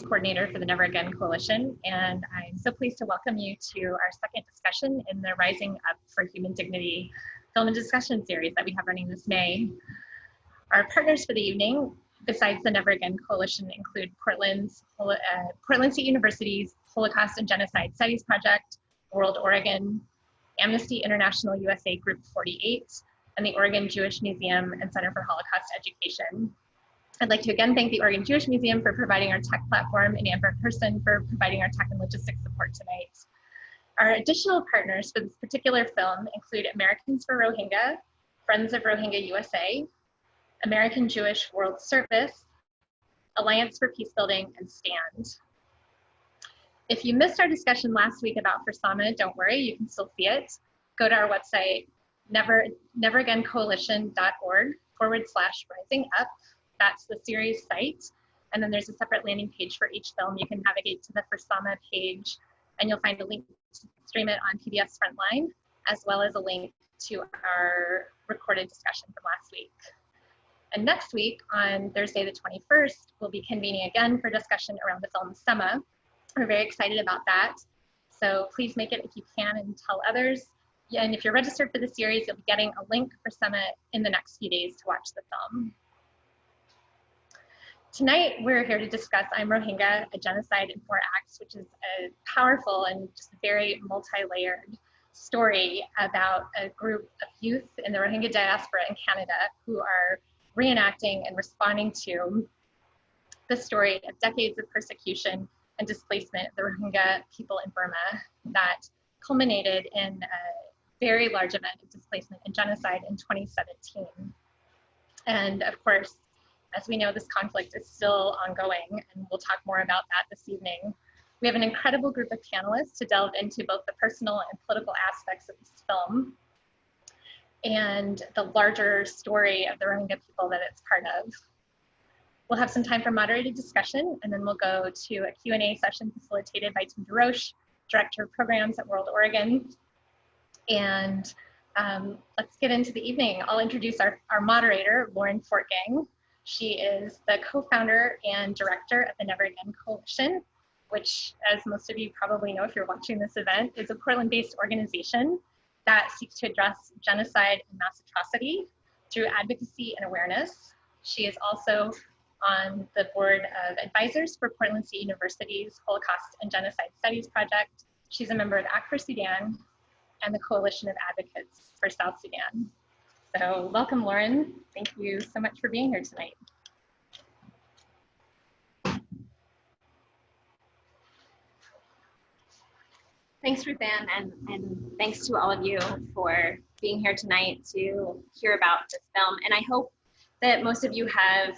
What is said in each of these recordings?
Coordinator for the Never Again Coalition, and I'm so pleased to welcome you to our second discussion in the Rising Up for Human Dignity film and discussion series that we have running this May. Our partners for the evening, besides the Never Again Coalition, include Portland State University's Holocaust and Genocide Studies Project, World Oregon, Amnesty International USA Group 48, and the Oregon Jewish Museum and Center for Holocaust Education. I'd like to again thank the Oregon Jewish Museum for providing our tech platform and Amber Person for providing our tech and logistics support tonight. Our additional partners for this particular film include Americans for Rohingya, Friends of Rohingya USA, American Jewish World Service, Alliance for Peacebuilding, and STAND. If you missed our discussion last week about FIRSAMA, don't worry, you can still see it. Go to our website, neveragaincoalition.org/rising-up. That's the series site. And then there's a separate landing page for each film. You can navigate to the FIRSAMA page and you'll find a link to stream it on PBS Frontline, as well as a link to our recorded discussion from last week. And next week, on Thursday the 21st, we'll be convening again for discussion around the film Sema. We're very excited about that. So please make it if you can and tell others. And if you're registered for the series, you'll be getting a link for Sema in the next few days to watch the film. Tonight, we're here to discuss I Am Rohingya, a Genocide in 4 Acts, which is a powerful and just very multi-layered story about a group of youth in the Rohingya diaspora in Canada who are reenacting and responding to the story of decades of persecution and displacement of the Rohingya people in Burma that culminated in a very large event of displacement and genocide in 2017. And of course, as we know, this conflict is still ongoing, and we'll talk more about that this evening. We have an incredible group of panelists to delve into both the personal and political aspects of this film and the larger story of the Rohingya people that it's part of. We'll have some time for moderated discussion, and then we'll go to a Q&A session facilitated by Tim DuRoche, Director of Programs at World Oregon. And let's get into the evening. I'll introduce our moderator, Lauren Fortgang. She is the co-founder and director of the Never Again Coalition, which, as most of you probably know if you're watching this event, is a Portland-based organization that seeks to address genocide and mass atrocity through advocacy and awareness. She is also on the board of advisors for Portland State University's Holocaust and Genocide Studies Project. She's a member of Act for Sudan and the Coalition of Advocates for South Sudan. So welcome, Lauren. Thank you so much for being here tonight. Thanks, Ruth Ann, and thanks to all of you for being here tonight to hear about this film. And I hope that most of you have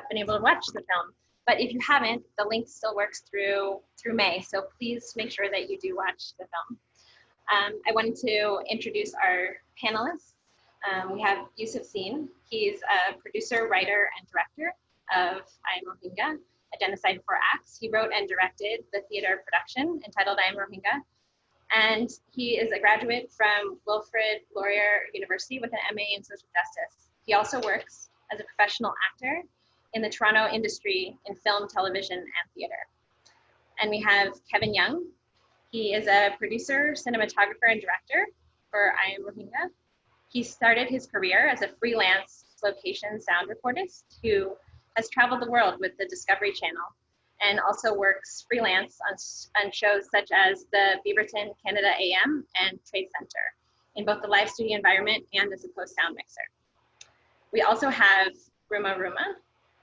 been able to watch the film. But if you haven't, the link still works through May. So please make sure that you do watch the film. I wanted to introduce our panelists. We have Yusuf Zine. He's a producer, writer, and director of I Am Rohingya, a Genocide in 4 Acts. He wrote and directed the theater production entitled I Am Rohingya. And he is a graduate from Wilfrid Laurier University with an MA in social justice. He also works as a professional actor in the Toronto industry in film, television, and theater. And we have Kevin Young. He is a producer, cinematographer, and director for I Am Rohingya. He started his career as a freelance location sound recordist who has traveled the world with the Discovery Channel and also works freelance on shows such as the Beaverton Canada AM and Trade Center in both the live studio environment and as a post-sound mixer. We also have Ruma Ruma,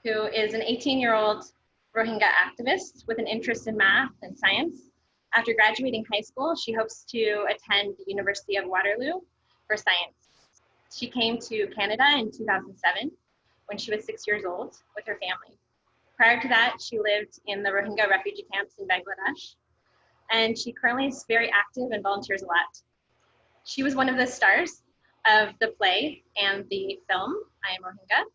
who is an 18-year-old Rohingya activist with an interest in math and science. After graduating high school, she hopes to attend the University of Waterloo for science. She came to Canada in 2007 when she was 6 years old with her family. Prior to that, she lived in the Rohingya refugee camps in Bangladesh, and she currently is very active and volunteers a lot. She was one of the stars of the play and the film, I Am Rohingya,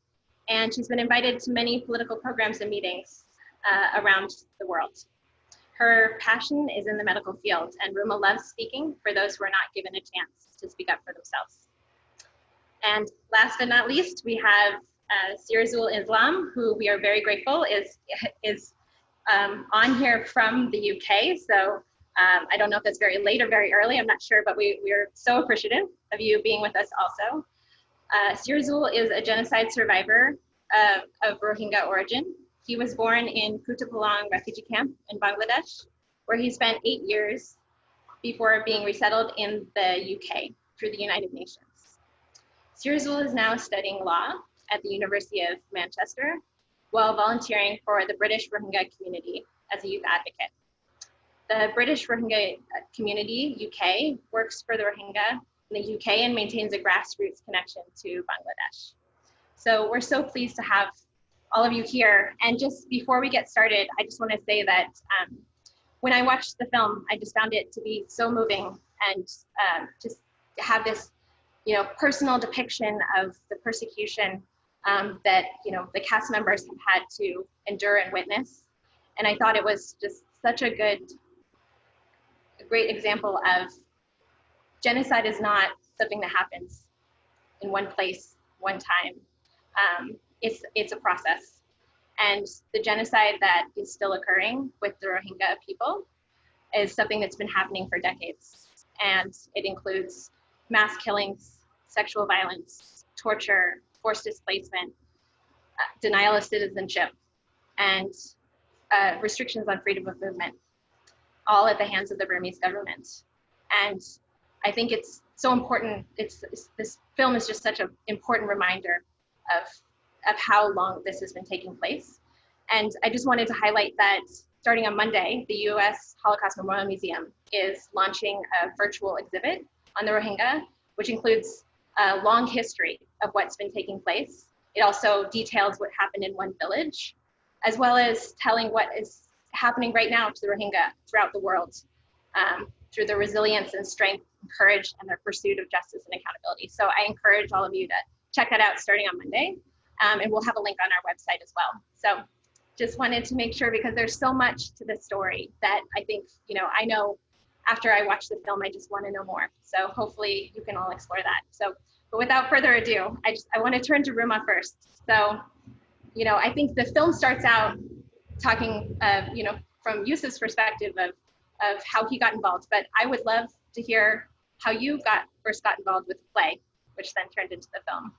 and she's been invited to many political programs and meetings around the world. Her passion is in the medical field, and Ruma loves speaking for those who are not given a chance to speak up for themselves. And last but not least, we have Sirazul Islam, who we are very grateful is on here from the UK. So I don't know if it's very late or very early, I'm not sure, but we're so appreciative of you being with us also. Sirazul is a genocide survivor of Rohingya origin. He was born in Kutupalong refugee camp in Bangladesh, where he spent 8 years before being resettled in the UK through the United Nations. Sirazul is now studying law at the University of Manchester while volunteering for the British Rohingya community as a youth advocate. The British Rohingya community, UK, works for the Rohingya in the UK and maintains a grassroots connection to Bangladesh. So we're so pleased to have all of you here. And just before we get started, I just want to say that when I watched the film, I just found it to be so moving, and just to have this, personal depiction of the persecution that, the cast members have had to endure and witness. And I thought it was just such a great example of genocide is not something that happens in one place, one time. It's a process. And the genocide that is still occurring with the Rohingya people is something that's been happening for decades. And it includes mass killings, sexual violence, torture, forced displacement, denial of citizenship, and restrictions on freedom of movement, all at the hands of the Burmese government. And I think it's so important. This film is just such an important reminder of how long this has been taking place. And I just wanted to highlight that starting on Monday, the US Holocaust Memorial Museum is launching a virtual exhibit on the Rohingya, which includes a long history of what's been taking place. It also details what happened in one village, as well as telling what is happening right now to the Rohingya throughout the world, through their resilience and strength, and courage, and their pursuit of justice and accountability. So I encourage all of you to check that out starting on Monday. And we'll have a link on our website as well. So just wanted to make sure, because there's so much to the story that I think, I know after I watch the film, I just want to know more. So hopefully you can all explore that. So, but without further ado, I want to turn to Ruma first. So, I think the film starts out talking, from Yusuf's perspective of how he got involved, but I would love to hear how you first got involved with the play, which then turned into the film.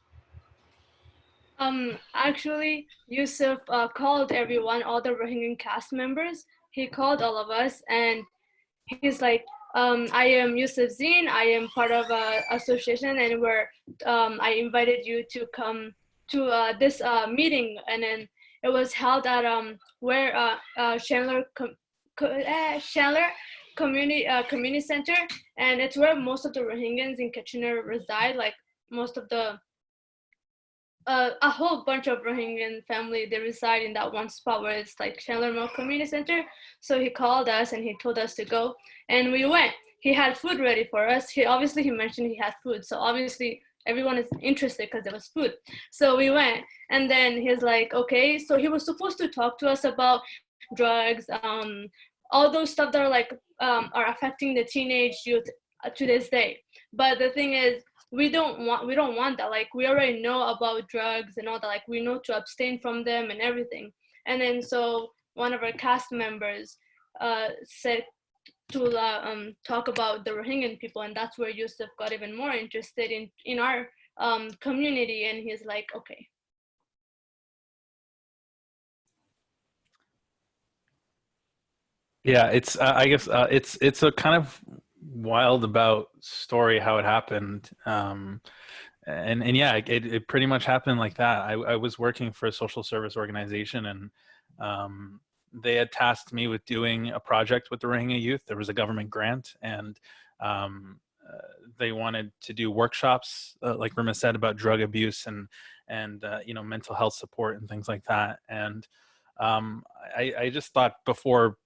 Actually, Yusuf called everyone, all the Rohingya cast members. He called all of us, and he's like, I am Yusuf Zine. I am part of an association, and I invited you to come to this meeting. And then it was held at where Chandler Community Center, and it's where most of the Rohingyans in Kitchener reside. Like most of the a whole bunch of Rohingyan family, they reside in that one spot where it's like Chandler Mill Community Center. So he called us and he told us to go, and we went. He had food ready for us. He mentioned he had food, so obviously everyone is interested because there was food. So we went, and then he's like, okay. So he was supposed to talk to us about drugs, all those stuff that are affecting the teenage youth to this day. But the thing is, we don't want that. Like, we already know about drugs and all that. Like, we know to abstain from them and everything. And then so one of our cast members said to talk about the Rohingyan people, and that's where Yusuf got even more interested in our community. And he's like, okay. Yeah, it's I guess it's a kind of wild about story how it happened, and yeah, it pretty much happened like that. I was working for a social service organization, and they had tasked me with doing a project with the Rohingya youth. There was a government grant, and they wanted to do workshops, like Ruma said, about drug abuse and mental health support and things like that. And I just thought, before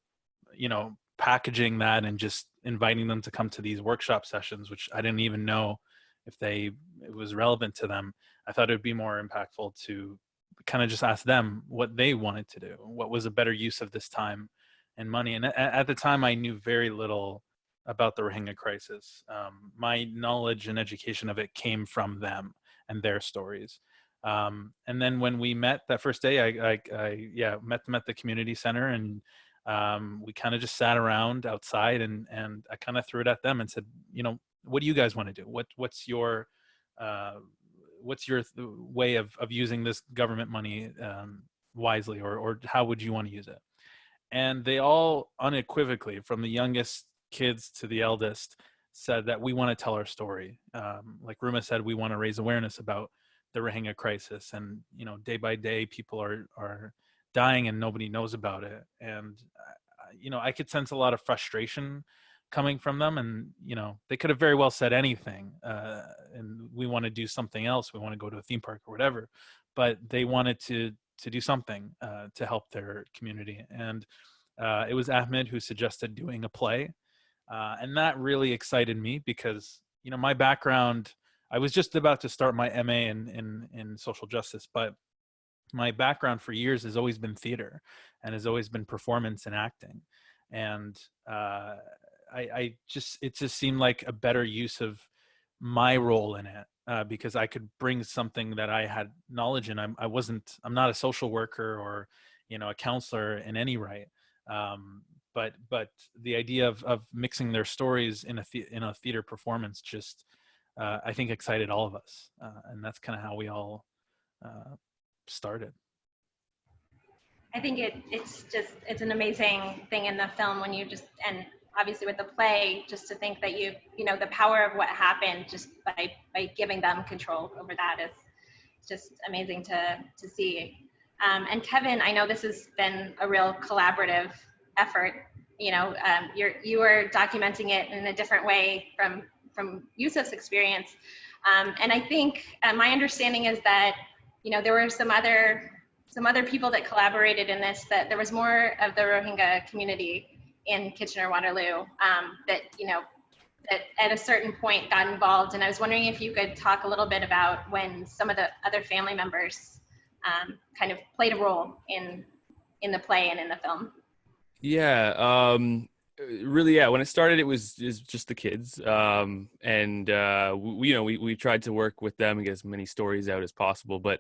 packaging that and just inviting them to come to these workshop sessions, which I didn't even know if it was relevant to them, I thought it would be more impactful to kind of just ask them what they wanted to do, what was a better use of this time and money. And at the time, I knew very little about the Rohingya crisis. My knowledge and education of it came from them and their stories. And then when we met that first day, I met them at the community center, and we kind of just sat around outside, and I kind of threw it at them and said, you know, what do you guys want to do? What's your way of using this government money wisely, or how would you want to use it? And they all unequivocally, from the youngest kids to the eldest, said that we want to tell our story. Like Ruma said, we want to raise awareness about the Rohingya crisis, and you know, day by day, people are dying and nobody knows about it. And you know, I could sense a lot of frustration coming from them, and you know, they could have very well said anything, and we want to do something else, we want to go to a theme park or whatever, but they wanted to do something to help their community. And it was Ahmed who suggested doing a play, and that really excited me because, you know, my background, I was just about to start my MA in social justice, but my background for years has always been theater and has always been performance and acting. And it just seemed like a better use of my role in it, because I could bring something that I had knowledge in. I'm not a social worker or, you know, a counselor in any right. But the idea of mixing their stories in a theater performance just, I think, excited all of us. And that's kind of how we all started. I think it's an amazing thing in the film when you just, and obviously with the play, just to think that you know, the power of what happened just by giving them control over that is just amazing to see. And Kevin, I know this has been a real collaborative effort. You know, you were documenting it in a different way from Yusuf's experience. And I think my understanding is that, you know, there were some other people that collaborated in this, that there was more of the Rohingya community in Kitchener-Waterloo that, you know, that at a certain point got involved. And I was wondering if you could talk a little bit about when some of the other family members kind of played a role in the play and in the film. Yeah, really, yeah. When it started, it was just the kids, and we tried to work with them and get as many stories out as possible. But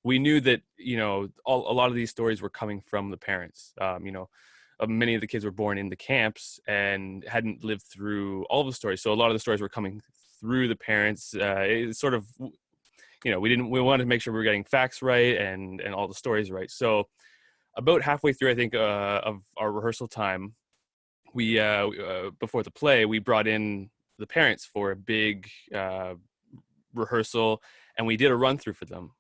we knew that, you know, a lot of these stories were coming from the parents. You know, many of the kids were born in the camps and hadn't lived through all of the stories, so a lot of the stories were coming through the parents. It's sort of, you know, we wanted to make sure we were getting facts right and all the stories right. So about halfway through, I think, of our rehearsal time, we before the play, we brought in the parents for a big rehearsal, and we did a run through for them.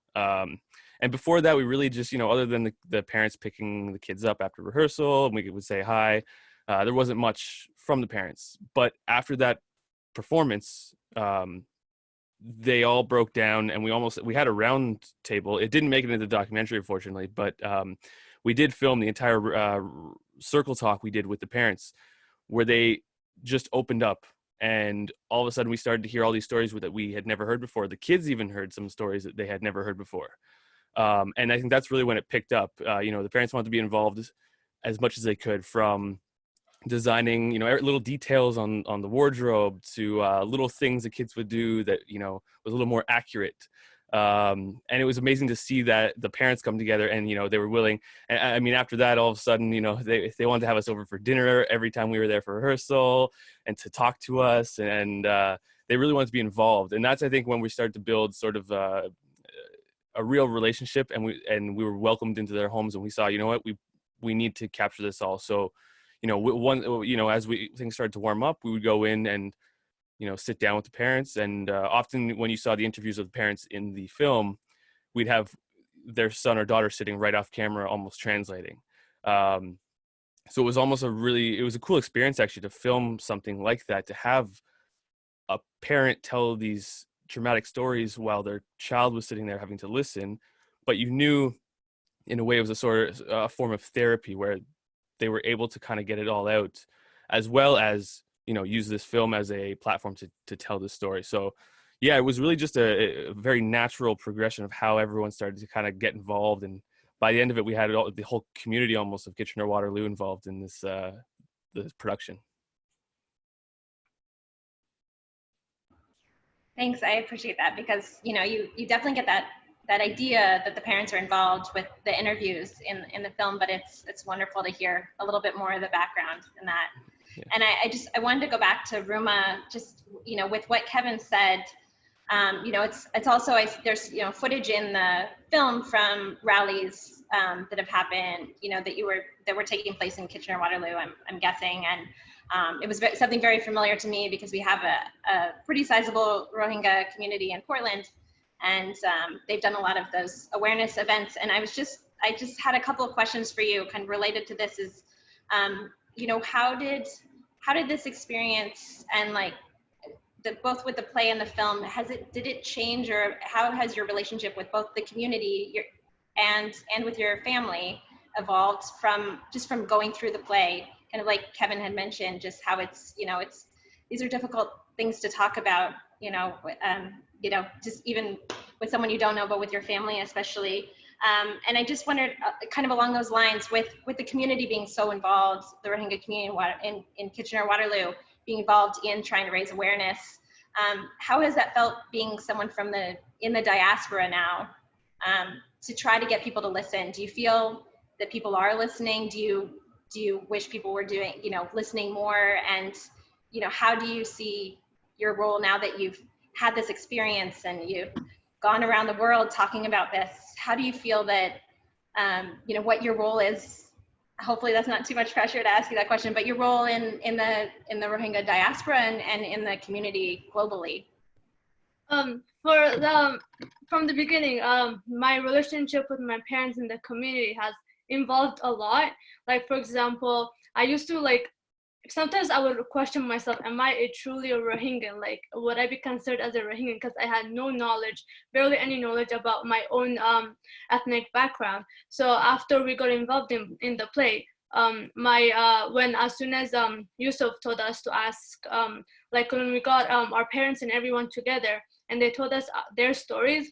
And before that, we really just, you know, other than the parents picking the kids up after rehearsal, and we would say hi, there wasn't much from the parents. But after that performance, they all broke down, and we had a round table. It didn't make it into the documentary, unfortunately, but we did film the entire circle talk we did with the parents, where they just opened up, and all of a sudden we started to hear all these stories that we had never heard before. The kids even heard some stories that they had never heard before. And I think that's really when it picked up. You know, the parents wanted to be involved as much as they could, from designing, you know, little details on the wardrobe to little things the kids would do that, you know, was a little more accurate. And it was amazing to see that the parents come together, and, you know, they were willing. And I mean, after that, all of a sudden, you know, they wanted to have us over for dinner every time we were there for rehearsal and to talk to us. And they really wanted to be involved. And that's, I think, when we started to build sort of a real relationship, and we were welcomed into their homes, and we saw, you know what, we need to capture this all. So, you know, as things started to warm up, we would go in and, you know, sit down with the parents. And often when you saw the interviews of the parents in the film, we'd have their son or daughter sitting right off camera, almost translating. So it was almost it was a cool experience, actually, to film something like that, to have a parent tell these traumatic stories while their child was sitting there having to listen. But you knew, in a way, it was a sort of a form of therapy where they were able to kind of get it all out, as well as, you know, use this film as a platform to tell the story. So yeah, it was really just a very natural progression of how everyone started to kind of get involved. And by the end of it, we had the whole community almost of Kitchener-Waterloo involved in this production. Thanks, I appreciate that, because you know, you definitely get that idea that the parents are involved with the interviews in the film, but it's wonderful to hear a little bit more of the background in that. Yeah. And I wanted to go back to Ruma, just, you know, with what Kevin said. You know, it's also, there's, you know, footage in the film from rallies that have happened, you know, that were taking place in Kitchener-Waterloo, I'm guessing. And it was something very familiar to me because we have a pretty sizable Rohingya community in Portland, and they've done a lot of those awareness events. And I just had a couple of questions for you, kind of related to this. Is, you know, how did this experience, and like both with the play and the film, did it change, or how has your relationship with both the community and with your family evolved from going through the play? Kind of like Kevin had mentioned, just how it's, you know, these are difficult things to talk about, you know, just even with someone you don't know, but with your family especially. And I just wondered, kind of along those lines, with the community being so involved, the Rohingya community in Kitchener-Waterloo being involved in trying to raise awareness, how has that felt, being someone from in the diaspora now, to try to get people to listen? Do you feel that people are listening? Do you wish people were doing, you know, listening more? And, you know, how do you see your role now that you've had this experience and you've gone around the world talking about this? How do you feel that, you know, what your role is? Hopefully that's not too much pressure to ask you that question, but your role in the Rohingya diaspora and in the community globally. From the beginning, my relationship with my parents in the community has evolved a lot. Like, for example, I used to, like, sometimes I would question myself, am I truly a Rohingya? Like, would I be considered as a Rohingya? Because I had no knowledge, barely any knowledge about my own ethnic background. So after we got involved in the play, when as soon as Yusuf told us to ask, like when we got our parents and everyone together, and they told us their stories,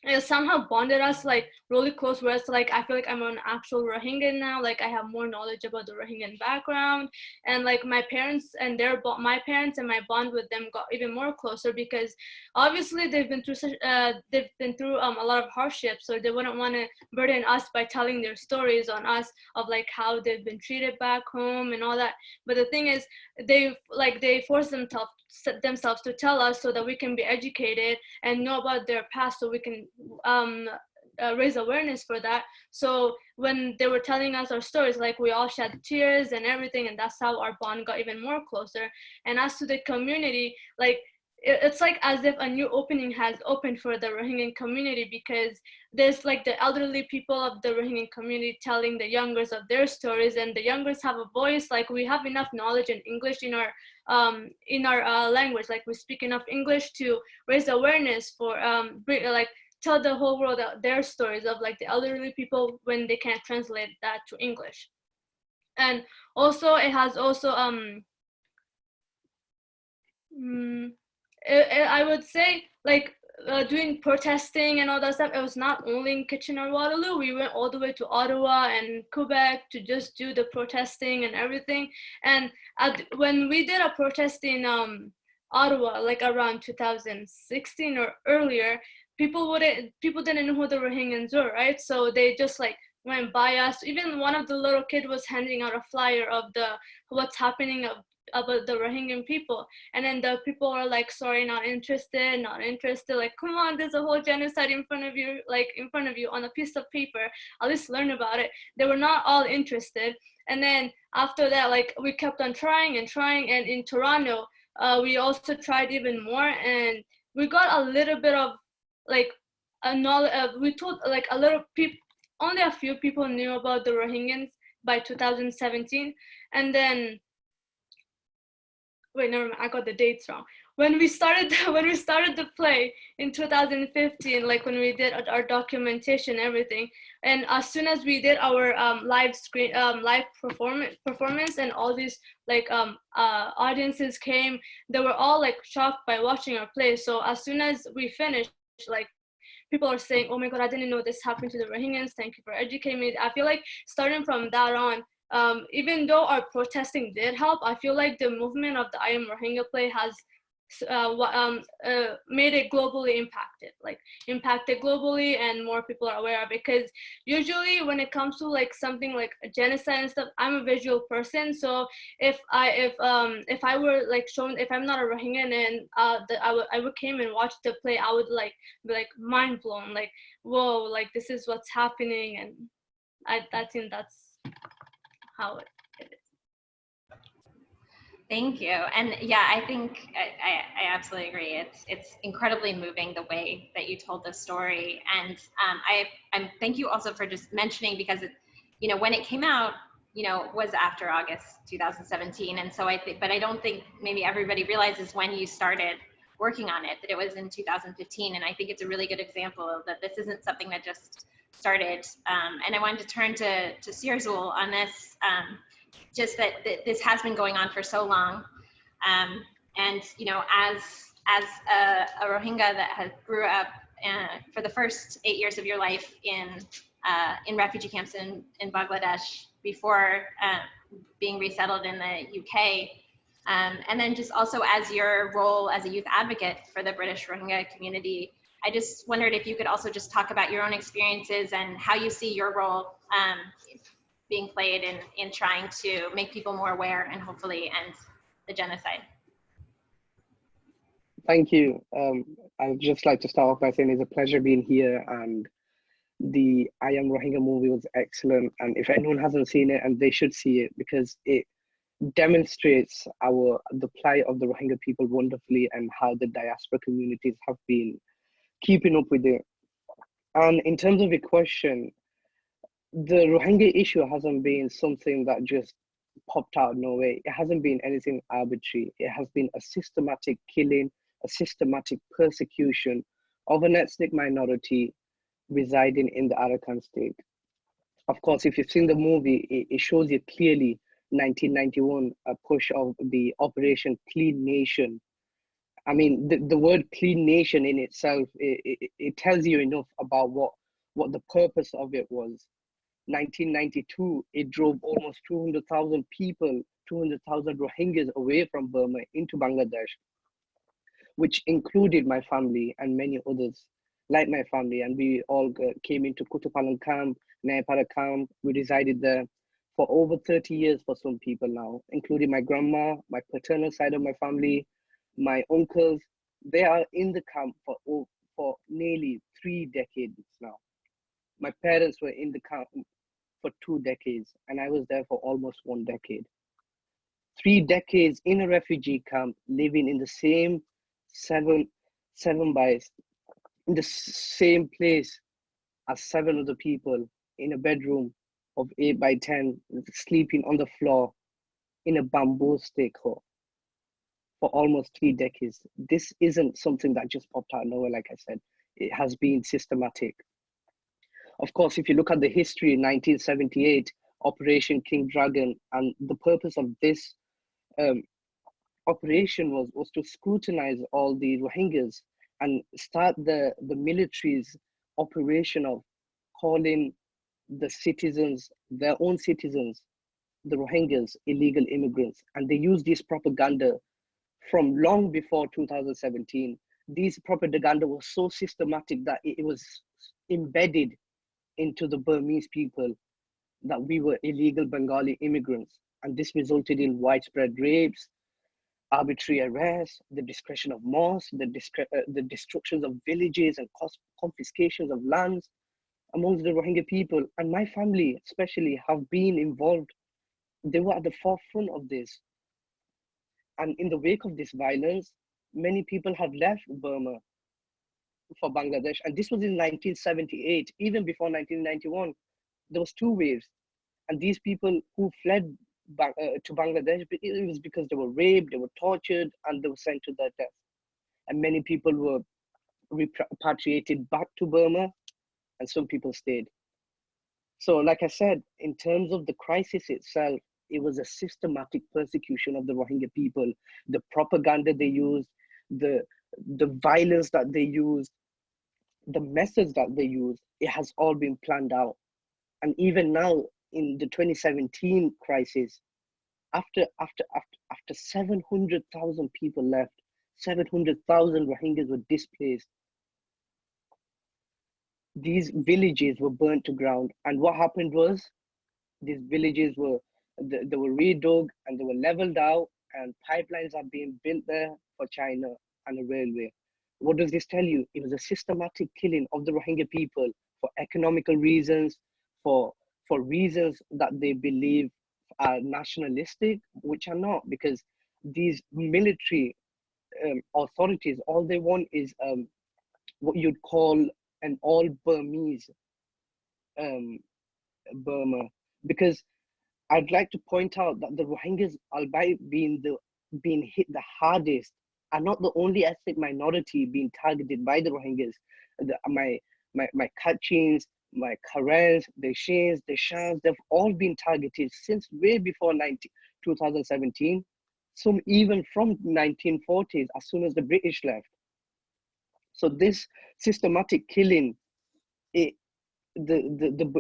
it somehow bonded us like really close, where it's like I feel like I'm an actual Rohingya now. Like I have more knowledge about the Rohingyan background, and like my parents and my parents and my bond with them got even more closer, because obviously they've been through a lot of hardships, so they wouldn't want to burden us by telling their stories on us of like how they've been treated back home and all that. But the thing is, they force themselves to tell us so that we can be educated and know about their past, so we can raise awareness for that. So when they were telling us our stories, like we all shed tears and everything, and that's how our bond got even more closer. And as to the community, like it's like as if a new opening has opened for the Rohingyan community, because there's like the elderly people of the Rohingyan community telling the youngers of their stories, and the youngers have a voice. Like we have enough knowledge in English in our language, like we speak enough English to raise awareness for like tell the whole world their stories of like the elderly people when they can't translate that to English. And also it has also I would say like doing protesting and all that stuff. It was not only in Kitchener-Waterloo. We went all the way to Ottawa and Quebec to just do the protesting and everything. And when we did a protest in Ottawa, like around 2016 or earlier, people didn't know who the Rohingyans were, right? So they just like went by us. Even one of the little kids was handing out a flyer of what's happening about the Rohingyan people, and then the people were like, sorry, not interested. Like, come on, there's a whole genocide in front of you on a piece of paper, at least learn about it. They were not all interested. And then after that, like we kept on trying, and in Toronto we also tried even more, and we got a little bit of like a knowledge. We told like a little people, only a few people knew about the Rohingyans by 2017. And then wait, never mind, I got the dates wrong. When we started the play in 2015, like when we did our documentation and everything, and as soon as we did our live performance, and all these like audiences came, they were all like shocked by watching our play. So as soon as we finished, like people are saying, oh my God, I didn't know this happened to the Rohingyans. Thank you for educating me. I feel like starting from that on, even though our protesting did help, I feel like the movement of the I Am Rohingya play has made it globally impacted globally, and more people are aware of it. Because usually when it comes to like something like a genocide and stuff, I'm a visual person, so if I were like shown, if I'm not a Rohingya and I would came and watch the play, I would like be like mind blown, like whoa, like this is what's happening. And I think that's how it is. Thank you. And yeah, I think I absolutely agree. It's incredibly moving the way that you told the story. And I thank you also for just mentioning, because it, you know, when it came out, you know, was after August 2017. And so I think, but I don't think maybe everybody realizes when you started working on it, that it was in 2015. And I think it's a really good example of that this isn't something that just started. And I wanted to turn to Sirazul on this. Just that this has been going on for so long, and you know, as a Rohingya that has grew up for the first 8 years of your life in refugee camps in Bangladesh before being resettled in the UK, and then just also as your role as a youth advocate for the British Rohingya community, I just wondered if you could also just talk about your own experiences and how you see your role being played in trying to make people more aware and hopefully end the genocide. Thank you. I'd just like to start off by saying it's a pleasure being here, and the I Am Rohingya movie was excellent. And if anyone hasn't seen it, and they should see it, because it demonstrates the plight of the Rohingya people wonderfully, and how the diaspora communities have been keeping up with it. And in terms of your question, the Rohingya issue hasn't been something that just popped out of nowhere. It hasn't been anything arbitrary. It has been a systematic killing, a systematic persecution of an ethnic minority residing in the Arakan state. Of course, if you've seen the movie, it shows you clearly 1991, a push of the Operation Clean Nation. I mean, the word clean nation in itself, it tells you enough about what the purpose of it was. 1992, it drove almost 200,000 people, 200,000 Rohingyas away from Burma into Bangladesh, which included my family and many others like my family. And we all came into Kutupalang camp, Nayapara camp. We resided there for over 30 years for some people now, including my grandma, my paternal side of my family, my uncles. They are in the camp for nearly 3 decades now. My parents were in the camp for 2 decades, and I was there for almost 1 decade. 3 decades in a refugee camp, living in the same seven bys, in the same place as 7 other people, in a bedroom of 8 by 10, sleeping on the floor in a bamboo stick hut for almost 3 decades. This isn't something that just popped out of nowhere, like I said. It has been systematic. Of course, if you look at the history, in 1978, Operation King Dragon, and the purpose of this operation was to scrutinize all the Rohingyas and start the military's operation of calling the citizens, their own citizens, the Rohingyas, illegal immigrants. And they used this propaganda from long before 2017. This propaganda was so systematic that it was embedded into the Burmese people that we were illegal Bengali immigrants. And this resulted in widespread rapes, arbitrary arrests, the discretion of mosques, the destructions of villages and confiscations of lands amongst the Rohingya people. And my family especially have been involved. They were at the forefront of this. And in the wake of this violence, many people have left Burma for Bangladesh. And this was in 1978. Even before 1991, there was 2 waves. And these people who fled to Bangladesh, it was because they were raped, they were tortured, and they were sent to their death. And many people were repatriated back to Burma, and some people stayed. So like I said, in terms of the crisis itself, it was a systematic persecution of the Rohingya people. The propaganda they used, the violence that they used, the methods that they used, it has all been planned out. And even now, in the 2017 crisis, after 700,000 people left, 700,000 Rohingyas were displaced. These villages were burnt to ground. And what happened was these villages were, they were redug and they were leveled out, and pipelines are being built there for China and a railway. What does this tell you? It was a systematic killing of the Rohingya people for economical reasons, for reasons that they believe are nationalistic, which are not, because these military authorities, all they want is what you'd call an all Burmese Burma. Because I'd like to point out that the Rohingyas, albeit being hit the hardest, are not the only ethnic minority being targeted by the Rohingyas. My Kachins, my Karens, the Shins, the Shans, they've all been targeted since way before 2017. Some even from 1940s, as soon as the British left. So this systematic killing, the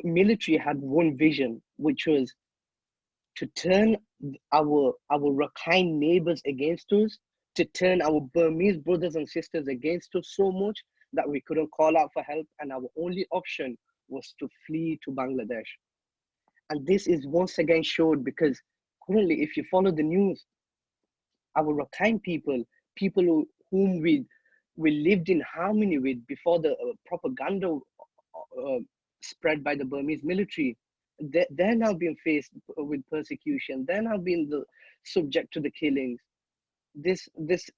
military had one vision, which was to turn our Rakhine neighbors against us, to turn our Burmese brothers and sisters against us so much that we couldn't call out for help, and our only option was to flee to Bangladesh. And this is once again showed, because currently, if you follow the news, our Rakhine people whom we lived in harmony with before the propaganda spread by the Burmese military, they're now being faced with persecution. They're now being subject to the killings. This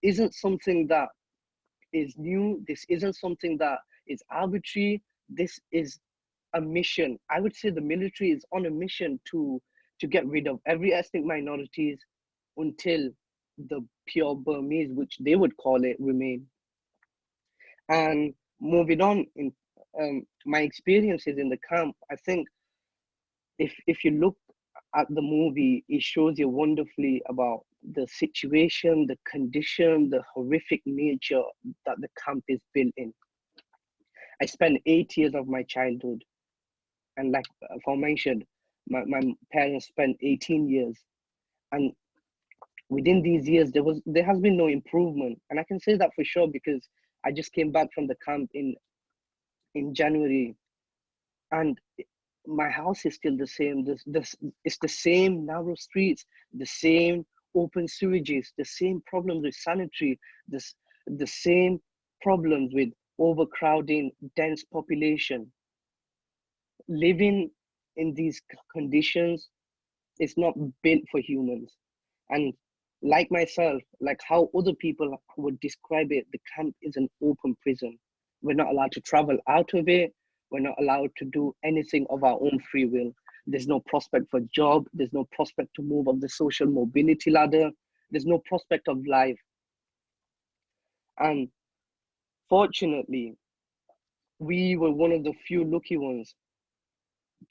isn't something that is new. This isn't something that is arbitrary. This is a mission. I would say the military is on a mission to get rid of every ethnic minorities until the pure Burmese, which they would call it, remain. And moving on, in my experiences in the camp, I think if you look at the movie, it shows you wonderfully about the situation, the condition, the horrific nature that the camp is built in. I spent 8 years of my childhood, and like aforementioned, my parents spent 18 years, and within these years there has been no improvement. And I can say that for sure because I just came back from the camp in January, and my house is still the same. It's the same narrow streets, the same open sewages, the same problems with sanitary, the same problems with overcrowding, dense population. Living in these conditions is not built for humans. And like myself, like how other people would describe it, the camp is an open prison. We're not allowed to travel out of it. We're not allowed to do anything of our own free will. There's no prospect for job. There's no prospect to move up the social mobility ladder. There's no prospect of life. And fortunately, we were one of the few lucky ones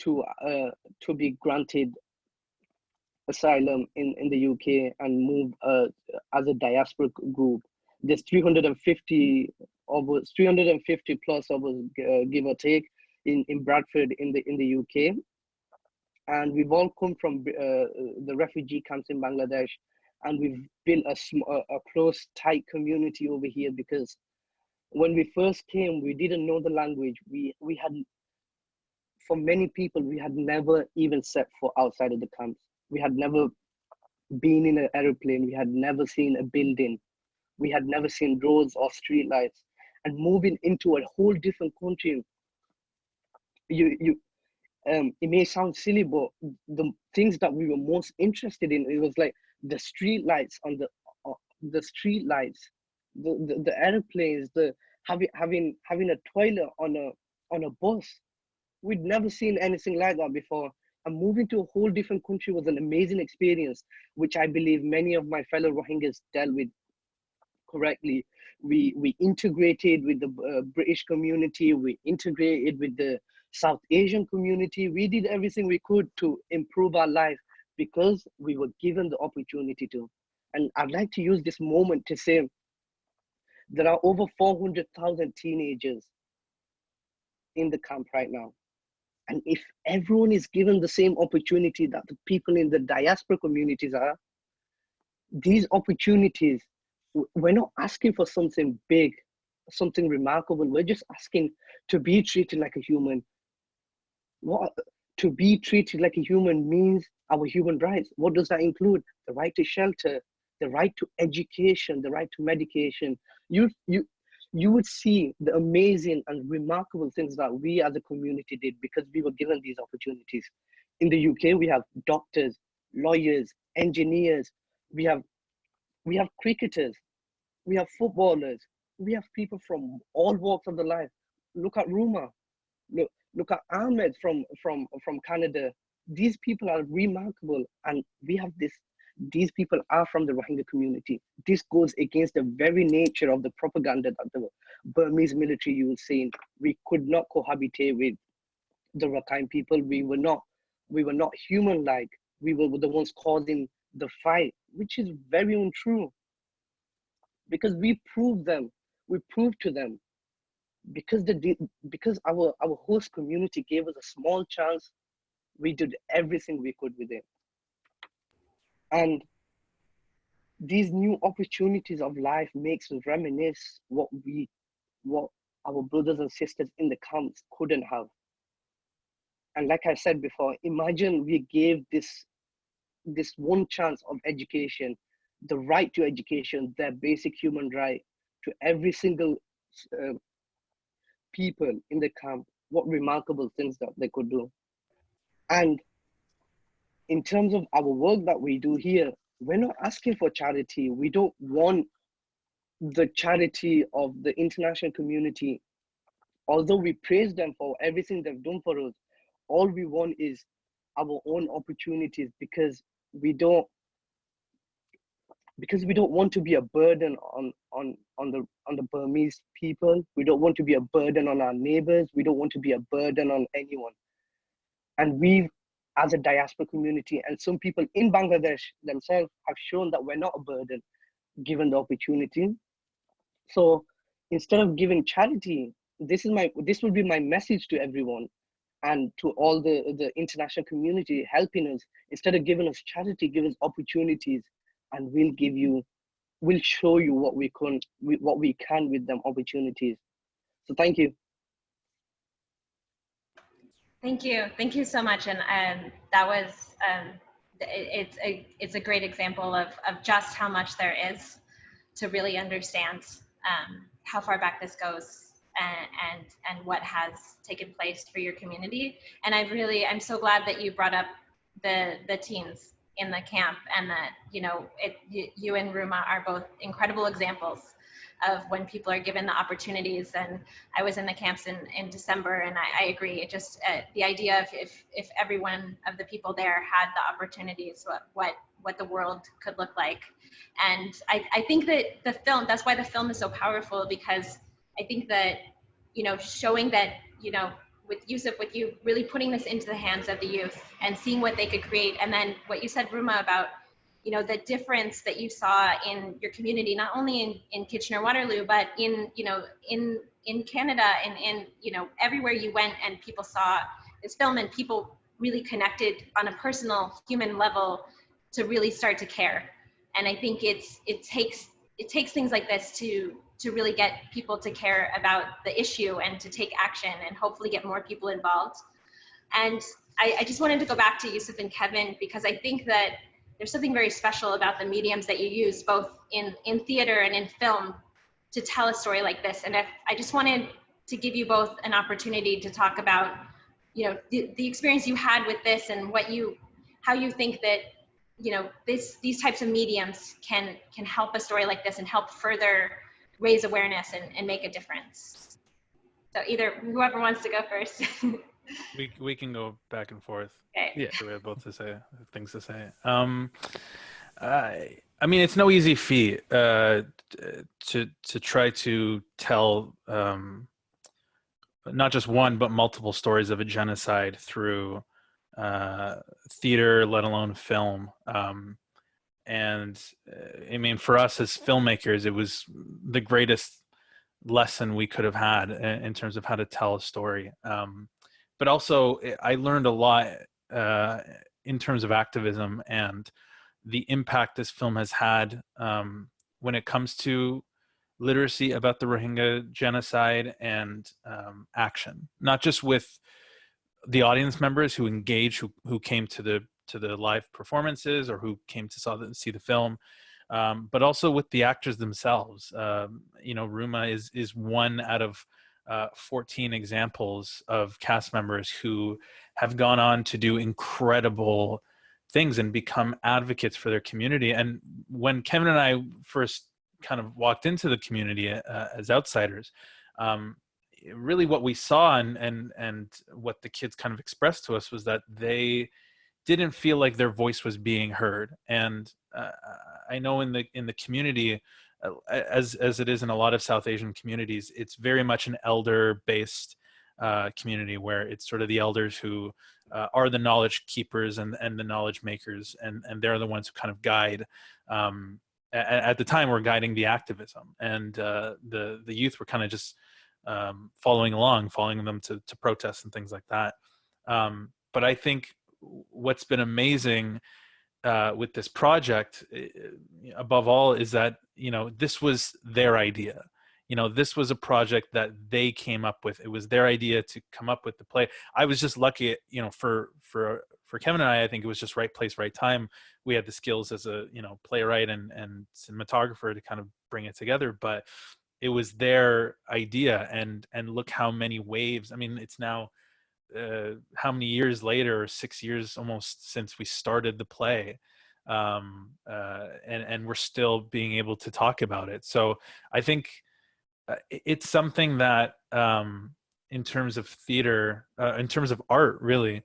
to be granted asylum in the UK and move as a diaspora group. There's 350 plus of us, give or take, in Bradford in the UK, and we've all come from the refugee camps in Bangladesh, and we've built a close, tight community over here because when we first came, we didn't know the language. We had, for many people, we had never even set foot outside of the camps. We had never been in an airplane. We had never seen a building. We had never seen roads or street lights. And moving into a whole different country, it may sound silly, but the things that we were most interested in, it was like the street lights on the street lights, the airplanes, the having a toilet on a bus. We'd never seen anything like that before. And moving to a whole different country was an amazing experience, which I believe many of my fellow Rohingyas dealt with correctly. We integrated with the British community. We integrated with the South Asian community. We did everything we could to improve our life because we were given the opportunity to. And I'd like to use this moment to say there are over 400,000 teenagers in the camp right now. And if everyone is given the same opportunity that the people in the diaspora communities are, these opportunities we're not asking for something big, something remarkable. We're just asking to be treated like a human. What to be treated like a human means our human rights. What does that include? The right to shelter, the right to education, the right to medication. You would see the amazing and remarkable things that we as a community did because we were given these opportunities. In the UK, we have doctors, lawyers, engineers, we have cricketers, we have footballers, we have people from all walks of the life. Look at Ruma, look at Ahmed from Canada. These people are remarkable, and we have this. These people are from the Rohingya community. This goes against the very nature of the propaganda that the Burmese military used, saying we could not cohabitate with the Rakhine people. We were not human-like. We were the ones causing the fight, which is very untrue. Because we proved to them, because our host community gave us a small chance, we did everything we could with it. And these new opportunities of life makes us reminisce what our brothers and sisters in the camps couldn't have. And like I said before, imagine we gave this one chance of education, the right to education, their basic human right, to every single people in the camp, what remarkable things that they could do. And in terms of our work that we do here, we're not asking for charity. We don't want the charity of the international community. Although we praise them for everything they've done for us, all we want is our own opportunities because we don't want to be a burden on the Burmese people. We don't want to be a burden on our neighbors. We don't want to be a burden on anyone. And we, as a diaspora community, and some people in Bangladesh themselves have shown that we're not a burden given the opportunity. So instead of giving charity, this will be my message to everyone and to all the international community helping us. Instead of giving us charity, give us opportunities, and we'll show you what we can with them opportunities. So thank you. Thank you so much. And that was it's a great example of just how much there is to really understand how far back this goes and what has taken place for your community. And I'm so glad that you brought up the teens in the camp, and that you and Ruma are both incredible examples of when people are given the opportunities. And I was in the camps in December, and I agree. It just the idea of if every one of the people there had the opportunities, what the world could look like. And I think that that's why the film is so powerful, because I think that showing that with Yusuf, with you really putting this into the hands of the youth and seeing what they could create, and then what you said, Ruma, about the difference that you saw in your community, not only in Kitchener-Waterloo, but in Canada, and in everywhere you went, and people saw this film, and people really connected on a personal human level to really start to care. And I think it takes things like this to really get people to care about the issue and to take action and hopefully get more people involved. And I just wanted to go back to Yusuf and Kevin, because I think that there's something very special about the mediums that you use, both in theater and in film, to tell a story like this. And I just wanted to give you both an opportunity to talk about, the experience you had with this, and how you think that, these types of mediums can help a story like this and help further raise awareness and make a difference. So either whoever wants to go first. We can go back and forth. Okay. Yeah. We have things to say. I mean, it's no easy feat to try to tell not just one but multiple stories of a genocide through theater, let alone film. And I mean, for us as filmmakers, it was the greatest lesson we could have had in terms of how to tell a story. But also, I learned a lot in terms of activism and the impact this film has had when it comes to literacy about the Rohingya genocide and action, not just with the audience members who engage, who came to the live performances or who came to see the film, but also with the actors themselves. Ruma is one out of 14 examples of cast members who have gone on to do incredible things and become advocates for their community. And when Kevin and I first kind of walked into the community as outsiders, really what we saw and what the kids kind of expressed to us was that they didn't feel like their voice was being heard. And I know in the community, as it is in a lot of South Asian communities, it's very much an elder-based community where it's sort of the elders who are the knowledge keepers and the knowledge makers, and they're the ones who kind of guide. At the time, we're guiding the activism, and the youth were kind of just following them to protests and things like that. But I think what's been amazing with this project, above all, is that this was their idea. This was a project that they came up with. It was their idea to come up with the play. I was just lucky, for Kevin and I think it was just right place, right time. We had the skills as a playwright and cinematographer to kind of bring it together, but it was their idea. And look how many waves. I mean, it's now how many years later, 6 years almost since we started the play, and we're still being able to talk about it. So I think it's something that in terms of theater, in terms of art, really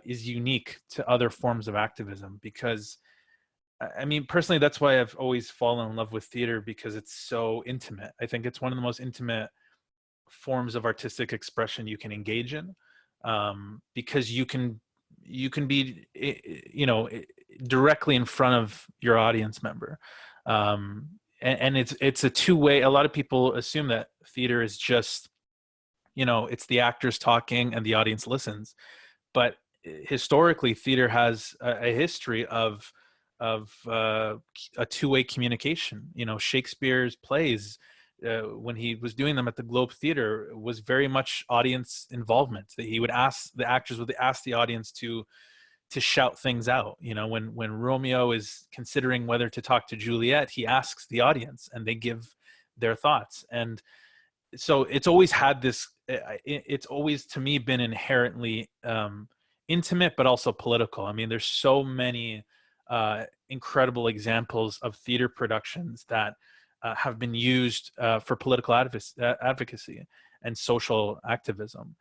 is unique to other forms of activism, because I mean, personally, that's why I've always fallen in love with theater, because it's so intimate. I think it's one of the most intimate forms of artistic expression you can engage in, because you can be, directly in front of your audience member. And it's a two-way. A lot of people assume that theater is just, it's the actors talking and the audience listens. But historically, theater has a history of a two-way communication. Shakespeare's plays, when he was doing them at the Globe Theater, was very much audience involvement. That he would ask the actors, would ask the audience to shout things out. When Romeo is considering whether to talk to Juliet, he asks the audience and they give their thoughts. And so it's always had this, it's always, to me, been inherently intimate, but also political. I mean, there's so many incredible examples of theater productions that have been used for political advocacy and social activism.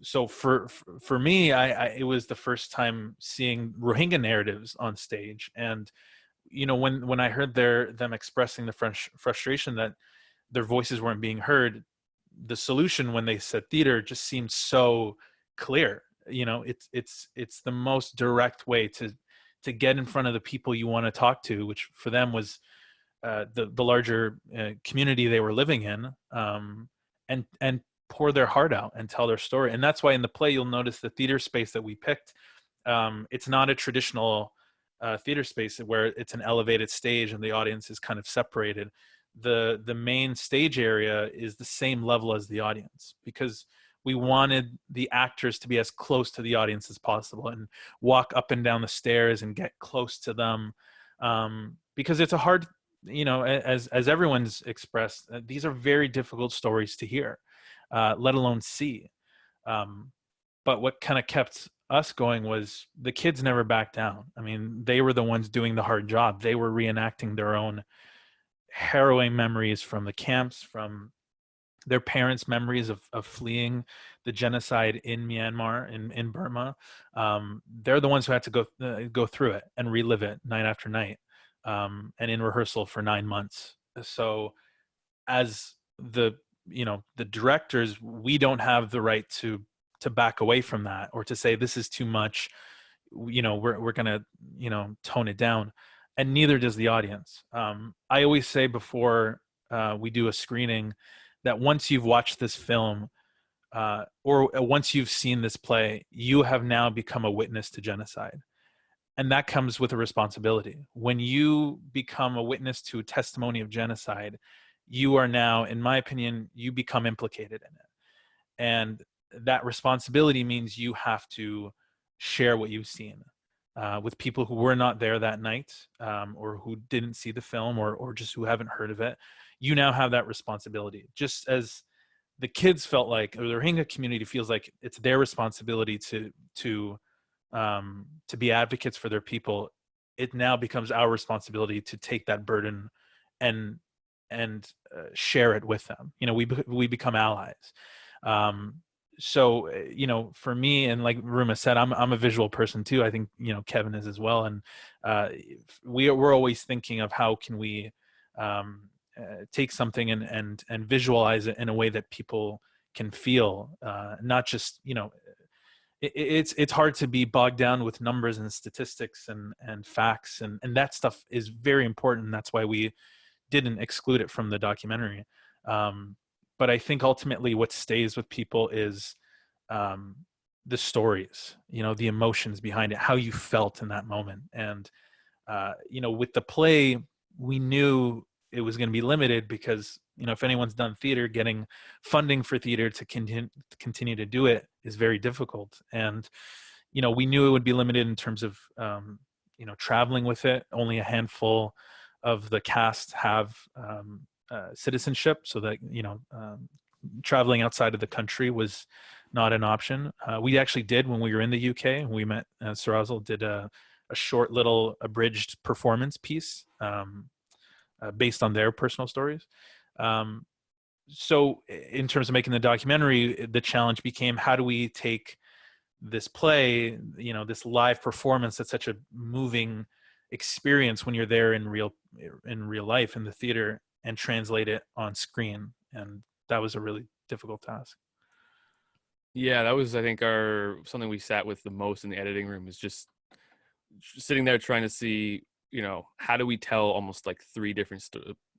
So for me, it was the first time seeing Rohingya narratives on stage. And, when I heard them expressing the frustration that their voices weren't being heard, the solution when they said theater just seemed so clear. It's the most direct way to get in front of the people you want to talk to, which for them was the larger community they were living in, and pour their heart out and tell their story. And that's why in the play, you'll notice the theater space that we picked. It's not a traditional theater space where it's an elevated stage and the audience is kind of separated. The main stage area is the same level as the audience, because we wanted the actors to be as close to the audience as possible and walk up and down the stairs and get close to them, because it's a hard, as everyone's expressed, these are very difficult stories to hear, let alone see. But what kind of kept us going was the kids never backed down. I mean, they were the ones doing the hard job. They were reenacting their own harrowing memories from the camps, from their parents' memories of fleeing the genocide in Myanmar, in Burma. They're the ones who had to go through it and relive it night after night, and in rehearsal for 9 months. So as the directors, we don't have the right to back away from that, or to say this is too much, we're gonna tone it down, and neither does the audience. I always say before we do a screening that once you've watched this film, or once you've seen this play, you have now become a witness to genocide. And that comes with a responsibility. When you become a witness to a testimony of genocide, you are now, in my opinion, you become implicated in it. And that responsibility means you have to share what you've seen with people who were not there that night, or who didn't see the film, or just who haven't heard of it. You now have that responsibility. Just as the kids felt like, or the Rohingya community feels like it's their responsibility to be advocates for their people, it now becomes our responsibility to take that burden and share it with them. You know, we become allies. So, you know, for me, and like Ruma said, I'm a visual person too. I think, you know, Kevin is as well. And we're always thinking of how can we take something and visualize it in a way that people can feel, not just, you know, it's hard to be bogged down with numbers and statistics and facts, and that stuff is very important. And that's why we didn't exclude it from the documentary. But I think ultimately what stays with people is the stories, you know, the emotions behind it, how you felt in that moment. And, you know, with the play, we knew it was going to be limited because, you know, if anyone's done theater, getting funding for theater to continue to do it is very difficult. And, you know, we knew it would be limited in terms of, you know, traveling with it. Only a handful of the cast have citizenship, so that, you know, traveling outside of the country was not an option. We actually did, when we were in the UK, we met, Sirazul did a short little abridged performance piece based on their personal stories. So in terms of making the documentary, the challenge became, how do we take this play, you know, this live performance that's such a moving experience when you're there in real life in the theater, and translate it on screen? And that was a really difficult task. Yeah, that was, I think, something we sat with the most in the editing room, is just sitting there trying to see, you know, how do we tell almost like 3 different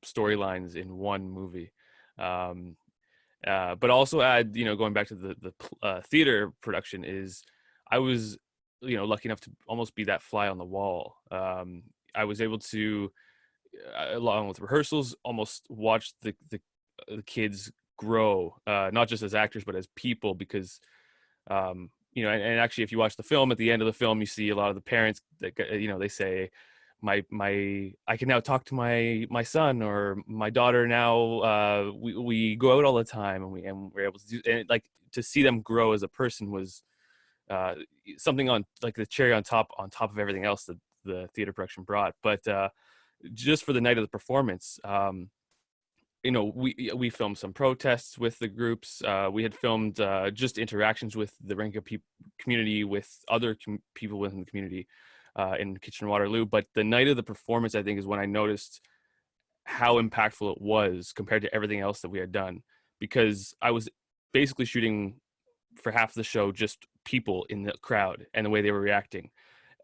storylines in one movie. But also add, you know, going back to the theater production, is I was, you know, lucky enough to almost be that fly on the wall. I was able to, along with rehearsals, almost watch the kids grow, not just as actors but as people, because you know, and actually, if you watch the film, at the end of the film, you see a lot of the parents that, you know, they say, I can now talk to my son or my daughter now. We go out all the time, and we're able to do, and like, to see them grow as a person was something on, like, the cherry on top of everything else that the theater production brought. But just for the night of the performance, you know, we filmed some protests with the groups. We had filmed just interactions with the Rohingya community, with other people within the community in Kitchener-Waterloo. But the night of the performance, I think, is when I noticed how impactful it was compared to everything else that we had done, because I was basically shooting for half the show just people in the crowd and the way they were reacting.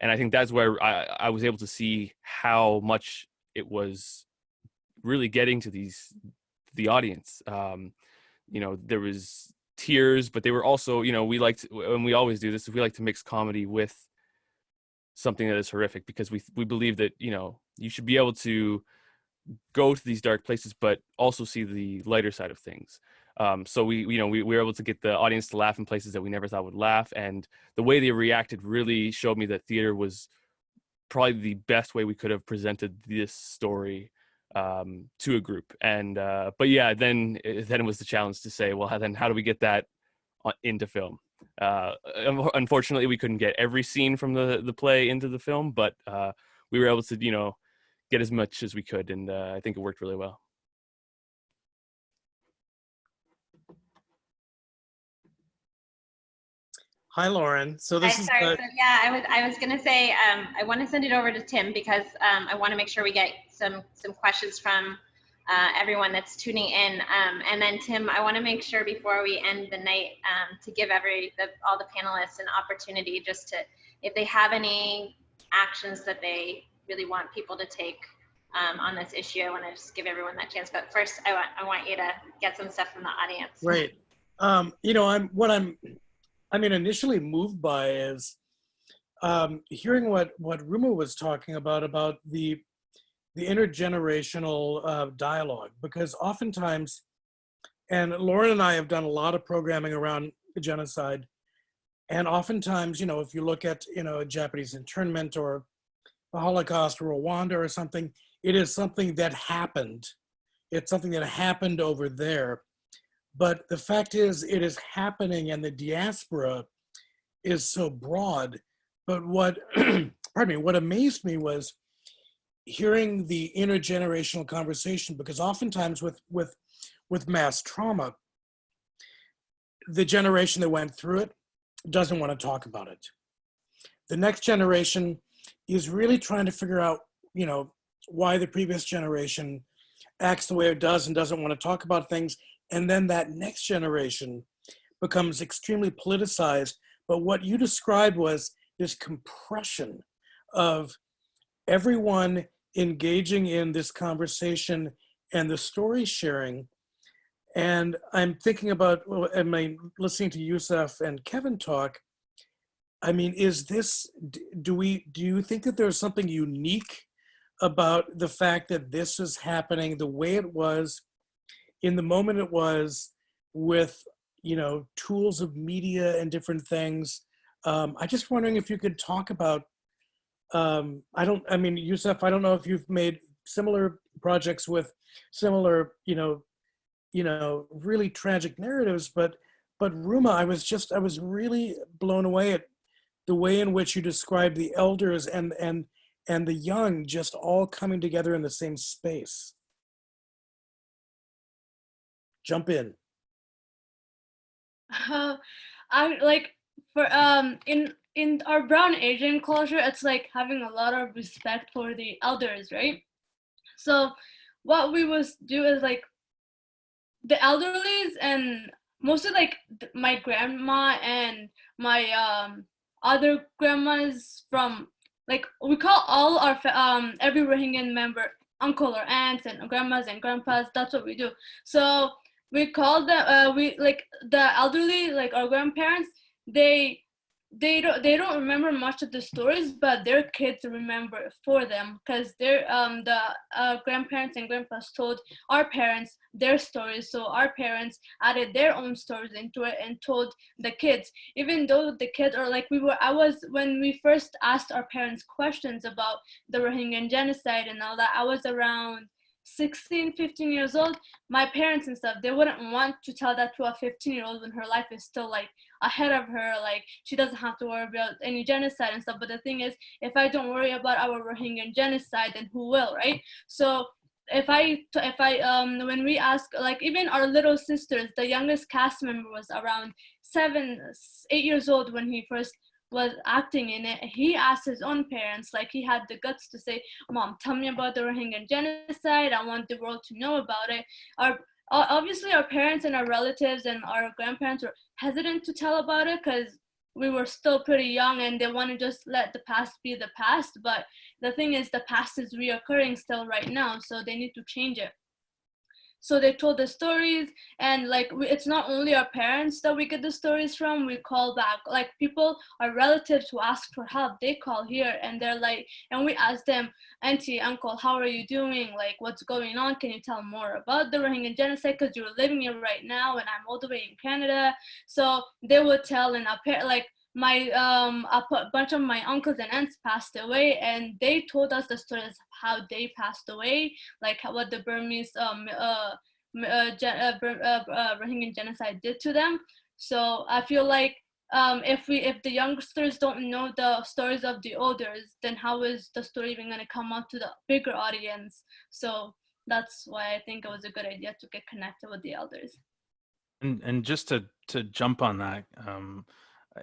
And I think that's where I was able to see how much it was really getting to the audience. You know, there was tears, but they were also, you know, we always do this, we like to mix comedy with something that is horrific, because we believe that, you know, you should be able to go to these dark places but also see the lighter side of things. So we were able to get the audience to laugh in places that we never thought would laugh, and the way they reacted really showed me that theater was probably the best way we could have presented this story to a group. And but yeah, then it was the challenge to say, well, then how do we get that into film? Unfortunately, we couldn't get every scene from the play into the film, but we were able to, you know, get as much as we could, and I think it worked really well. Hi, Lauren. So this is sorry. So yeah, I was gonna say, I want to send it over to Tim, because I want to make sure we get some questions from everyone that's tuning in. And then Tim, I want to make sure before we end the night to give all the panelists an opportunity just to, if they have any actions that they really want people to take on this issue. I want to just give everyone that chance. But first, I want you to get some stuff from the audience. Great. You know, I'm initially moved by is hearing what Ruma was talking about the intergenerational dialogue, because oftentimes, and Lauren and I have done a lot of programming around genocide, and oftentimes, you know, if you look at, you know, a Japanese internment or the Holocaust or Rwanda or something, it is something that happened. It's something that happened over there. But the fact is, it is happening, and the diaspora is so broad. But what, pardon me, what amazed me was hearing the intergenerational conversation, because oftentimes with mass trauma, the generation that went through it doesn't want to talk about it. The next generation is really trying to figure out, you know, why the previous generation acts the way it does and doesn't want to talk about things. And then that next generation becomes extremely politicized. But what you described was this compression of everyone engaging in this conversation and the story sharing. And I'm thinking about, am I listening to Yusuf and Kevin talk? I mean, is this, do you think that there's something unique about the fact that this is happening the way it was, in the moment it was, with, you know, tools of media and different things? I'm just wondering if you could talk about, Yusuf, I don't know if you've made similar projects with similar, you know, really tragic narratives, but Ruma, I was really blown away at the way in which you described the elders and the young just all coming together in the same space. Jump in. I like, for in our brown Asian culture, it's like having a lot of respect for the elders, right? So what we would do is, like, the elderlies, and mostly like my grandma and my other grandmas from, like, we call all our every Rohingya member uncle or aunts and grandmas and grandpas. That's what we do. So we call them we, like, the elderly, like our grandparents, they don't remember much of the stories, but their kids remember it for them, because they're the grandparents and grandpas told our parents their stories, so our parents added their own stories into it and told the kids, even though the kids are like, when we first asked our parents questions about the Rohingya genocide and all that, I was around 16, 15 years old. My parents and stuff, they wouldn't want to tell that to a 15-year-old when her life is still like ahead of her, like she doesn't have to worry about any genocide and stuff. But the thing is, if I don't worry about our Rohingya genocide, then who will, right? So when we ask, like, even our little sisters, the youngest cast member was around 7, 8 years old when he first was acting in it. He asked his own parents, like, he had the guts to say, "Mom, tell me about the Rohingya genocide. I want the world to know about it." Obviously our parents and our relatives and our grandparents were hesitant to tell about it because we were still pretty young and they want to just let the past be the past. But the thing is, the past is reoccurring still right now, so they need to change it. So they told the stories, and like, it's not only our parents that we get the stories from, we call back, like, people, our relatives who ask for help, they call here and they're like, and we ask them, "Auntie, uncle, how are you doing? Like, what's going on? Can you tell more about the Rohingya genocide? Because you're living here right now and I'm all the way in Canada." So they would tell, and like, a bunch of my uncles and aunts passed away, and they told us the stories of how they passed away, like what the Burmese Rohingya genocide did to them. So I feel like if the youngsters don't know the stories of the elders, then how is the story even going to come out to the bigger audience? So that's why I think it was a good idea to get connected with the elders. And just to jump on that,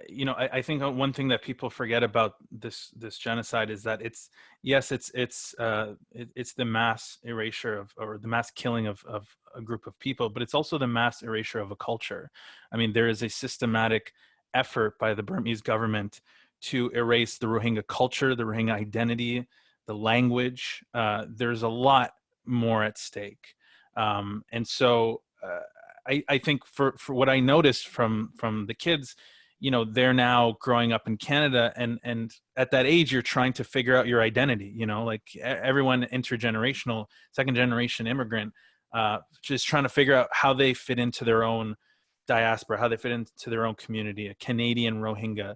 you know, I think one thing that people forget about this genocide is that it's the mass erasure of, or the mass killing of a group of people, but it's also the mass erasure of a culture. I mean, there is a systematic effort by the Burmese government to erase the Rohingya culture, the Rohingya identity, the language. There's a lot more at stake, and so I think for what I noticed from the kids you know, they're now growing up in Canada, and at that age you're trying to figure out your identity, you know, like everyone intergenerational, second generation immigrant, just trying to figure out how they fit into their own diaspora, how they fit into their own community, a Canadian Rohingya.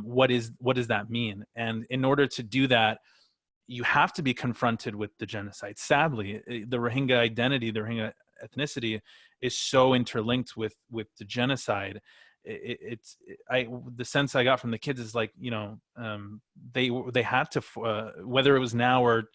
What does that mean? And in order to do that, you have to be confronted with the genocide. Sadly, the Rohingya identity, the Rohingya ethnicity is so interlinked with the genocide. The sense I got from the kids is like, you know, they had to, whether it was now or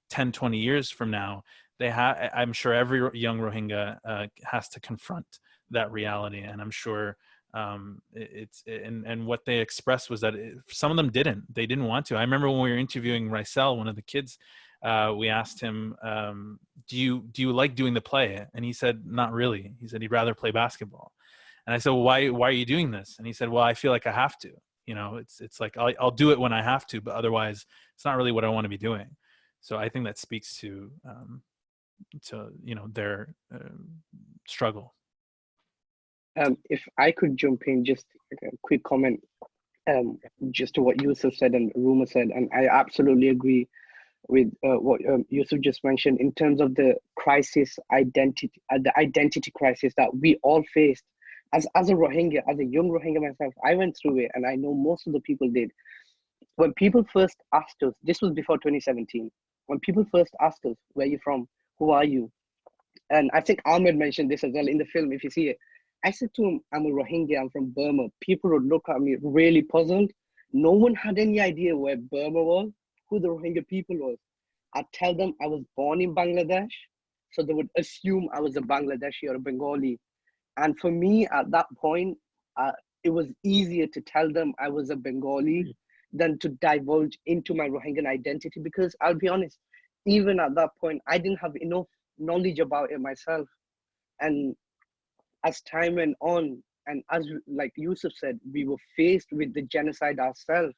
10, 20 years from now, I'm sure every young Rohingya has to confront that reality. And I'm sure and what they expressed was that some of them they didn't want to. I remember when we were interviewing Rysel, one of the kids, we asked him, do you like doing the play? And he said, not really. He said he'd rather play basketball. And I said, well, why are you doing this? And he said, well, I feel like I have to. You know, it's like I'll do it when I have to, but otherwise it's not really what I want to be doing. So I think that speaks to you know, their struggle. If I could jump in, just a quick comment, just to what Yusuf said and Ruma said, and I absolutely agree with what Yusuf just mentioned in terms of the crisis identity, the identity crisis that we all faced. As a Rohingya, as a young Rohingya myself, I went through it, and I know most of the people did. When people first asked us, this was before 2017, when people first asked us, where are you from? Who are you? And I think Ahmed mentioned this as well in the film, if you see it. I said to him, I'm a Rohingya, I'm from Burma. People would look at me really puzzled. No one had any idea where Burma was, who the Rohingya people was. I'd tell them I was born in Bangladesh, so they would assume I was a Bangladeshi or a Bengali. And for me, at that point, it was easier to tell them I was a Bengali than to divulge into my Rohingyan identity, because I'll be honest, even at that point, I didn't have enough knowledge about it myself. And as time went on, and as like Yusuf said, we were faced with the genocide ourselves.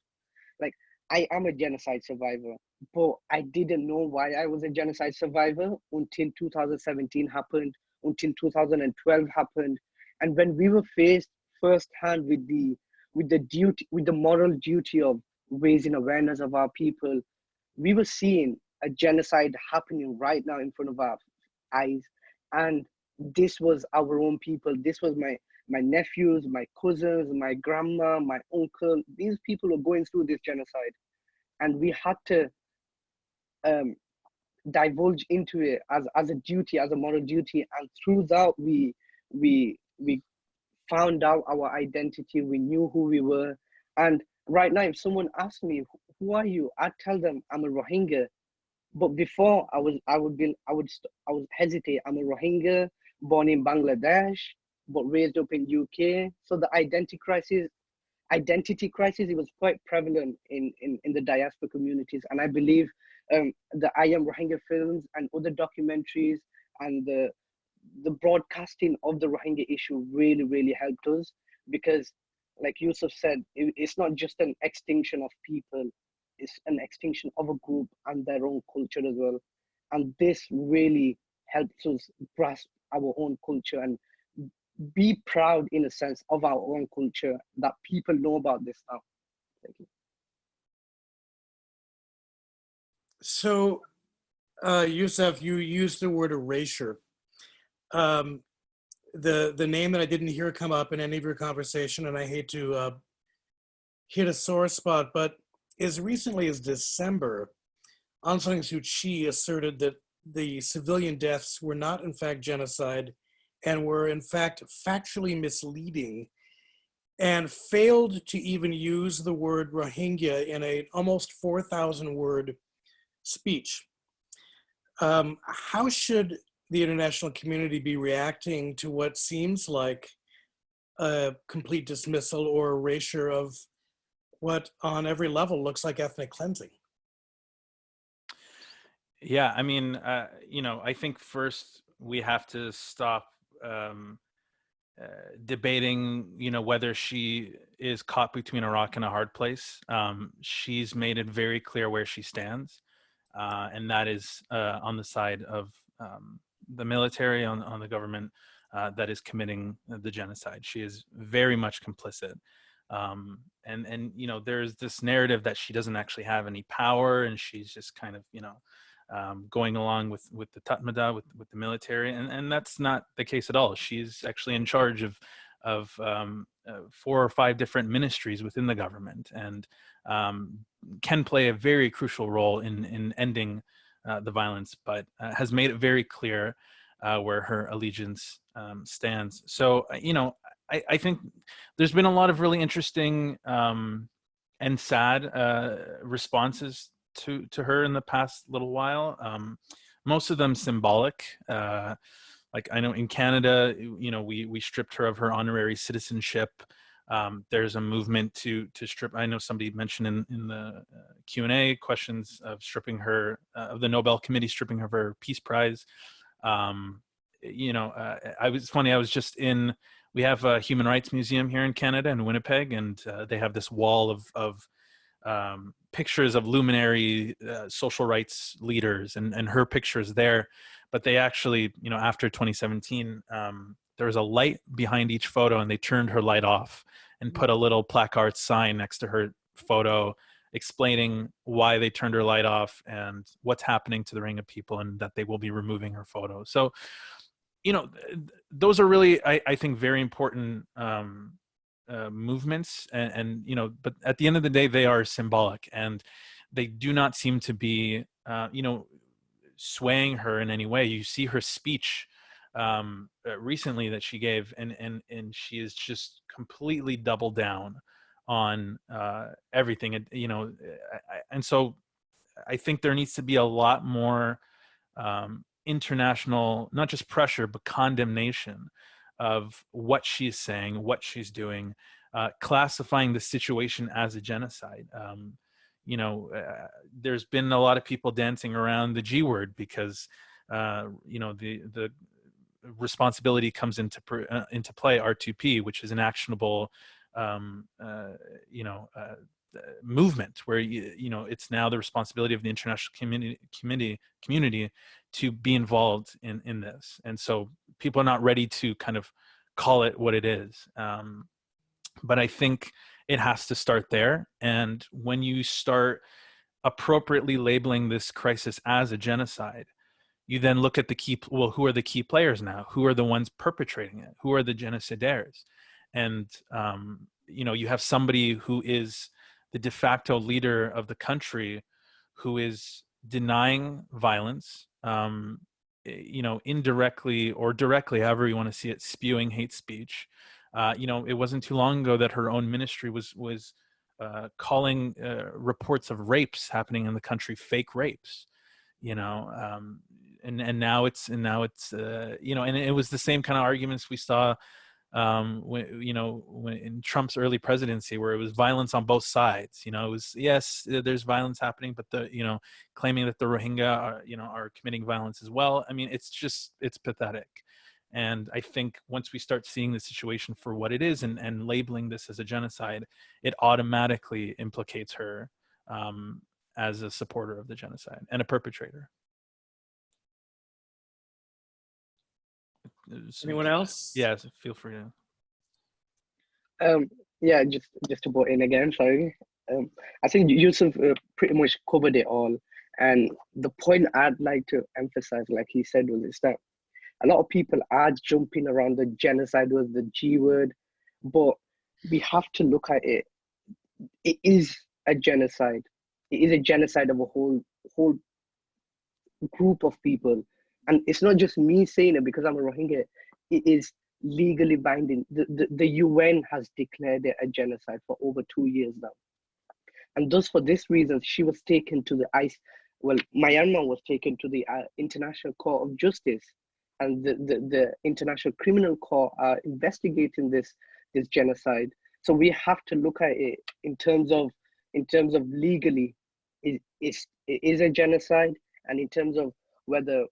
Like, I am a genocide survivor, but I didn't know why I was a genocide survivor until 2017 happened, until 2012 happened. And when we were faced firsthand with the moral duty of raising awareness of our people, we were seeing a genocide happening right now in front of our eyes. And this was our own people. This was my nephews, my cousins, my grandma, my uncle. These people were going through this genocide, and we had to divulge into it as a duty, as a moral duty. And through that, we found out our identity. We knew who we were. And right now, if someone asks me, "Who are you?" I'd tell them I'm a Rohingya. But before, I would hesitate. I'm a Rohingya, born in Bangladesh, but raised up in UK. So the identity crisis, it was quite prevalent in the diaspora communities. And I believe the I Am Rohingya films and other documentaries and the broadcasting of the Rohingya issue really, really helped us, because like Yusuf said, it's not just an extinction of people, it's an extinction of a group and their own culture as well. And this really helps us grasp our own culture and be proud, in a sense, of our own culture, that people know about this now. Thank you. So, Yusuf, you used the word erasure. The name that I didn't hear come up in any of your conversation, and I hate to hit a sore spot, but as recently as December, Aung San Suu Kyi asserted that the civilian deaths were not in fact genocide and were in fact factually misleading, and failed to even use the word Rohingya in a almost 4,000 word speech. How should the international community be reacting to what seems like a complete dismissal or erasure of what on every level looks like ethnic cleansing? Yeah, I mean, you know, I think first we have to stop debating, you know, whether she is caught between a rock and a hard place. She's made it very clear where she stands, and that is on the side of the military, on the government that is committing the genocide. She is very much complicit. And you know, there's this narrative that she doesn't actually have any power, and she's just kind of, you know, going along with the Tatmada, with the military, and that's not the case at all. She's actually in charge of 4 or 5 different ministries within the government, and can play a very crucial role in ending the violence, but has made it very clear where her allegiance stands. So, you know, I think there's been a lot of really interesting and sad responses to her in the past little while. Most of them symbolic. Like, I know in Canada, you know, we stripped her of her honorary citizenship. There's a movement to strip. I know somebody mentioned in the Q&A questions of stripping her of the Nobel Committee, stripping her of her Peace Prize. You know, I was just in, we have a human rights museum here in Canada in Winnipeg, and they have this wall of pictures of luminary social rights leaders, and her pictures there. But they actually, you know, after 2017, there was a light behind each photo, and they turned her light off and put a little placard sign next to her photo explaining why they turned her light off and what's happening to the Rohingya people, and that they will be removing her photo. So, you know, those are really, I think, very important movements, and you know, but at the end of the day, they are symbolic, and they do not seem to be, you know, swaying her in any way. You see her speech recently that she gave, and she is just completely doubled down on everything, and you know, and so I think there needs to be a lot more international, not just pressure, but condemnation of what she's saying, what she's doing, classifying the situation as a genocide. You know, there's been a lot of people dancing around the G word because, you know, the responsibility comes into play, R2P, which is an actionable, you know, movement where, you know, it's now the responsibility of the international community to be involved in this. And so people are not ready to kind of call it what it is. But I think it has to start there. And when you start appropriately labeling this crisis as a genocide, you then look at well, who are the key players now? Who are the ones perpetrating it? Who are the genocidaires? And, you know, you have somebody who is the de facto leader of the country who is denying violence, you know, indirectly or directly, however you want to see it, spewing hate speech. You know, it wasn't too long ago that her own ministry was calling reports of rapes happening in the country fake rapes. You know, and now it's you know, and it was the same kind of arguments we saw when, you know, when in Trump's early presidency, where it was violence on both sides. You know, it was, yes, there's violence happening, but you know, claiming that the Rohingya are, you know, are committing violence as well. I mean, it's pathetic. And I think once we start seeing the situation for what it is, and labeling this as a genocide, it automatically implicates her as a supporter of the genocide and a perpetrator. Anyone else? Yeah, feel free to. Yeah, just to put in again, sorry. I think Yusuf pretty much covered it all. And the point I'd like to emphasize, like he said, is that a lot of people are jumping around the genocide with the G word, but we have to look at it. It is a genocide. It is a genocide of a whole group of people. And it's not just me saying it because I'm a Rohingya. It is legally binding. The UN has declared it a genocide for over 2 years now. And thus, for this reason, she was taken to the Myanmar was taken to the International Court of Justice, and the International Criminal Court are investigating this genocide. So we have to look at it in terms of legally, it is a genocide, and in terms of whether,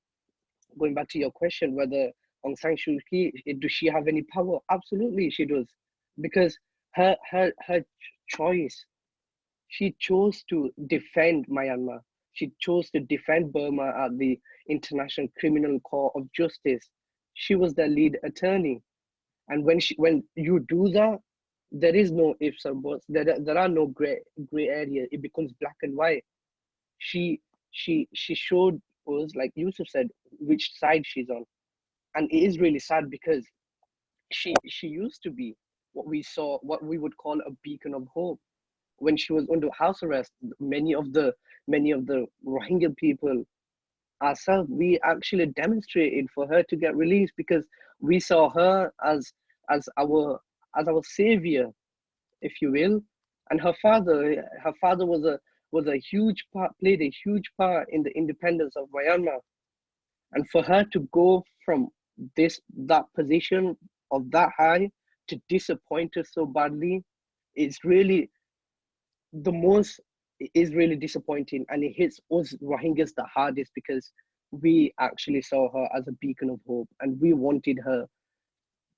going back to your question, whether Aung San Suu Kyi, does she have any power? Absolutely, she does, because her choice, she chose to defend Myanmar. She chose to defend Burma at the International Criminal Court of Justice. She was the lead attorney, and when you do that, there is no ifs or buts. There are no gray areas. It becomes black and white. She showed us, like Yusuf said, which side she's on, and it is really sad because she used to be what we would call a beacon of hope. When she was under house arrest, many of the Rohingya people ourselves, we actually demonstrated for her to get released because we saw her as our savior, if you will. And her father was a huge part, played a huge part in the independence of Myanmar. And for her to go from that position of that high to disappoint us so badly, it's really the most, is really disappointing, and it hits us Rohingyas the hardest because we actually saw her as a beacon of hope, and we wanted her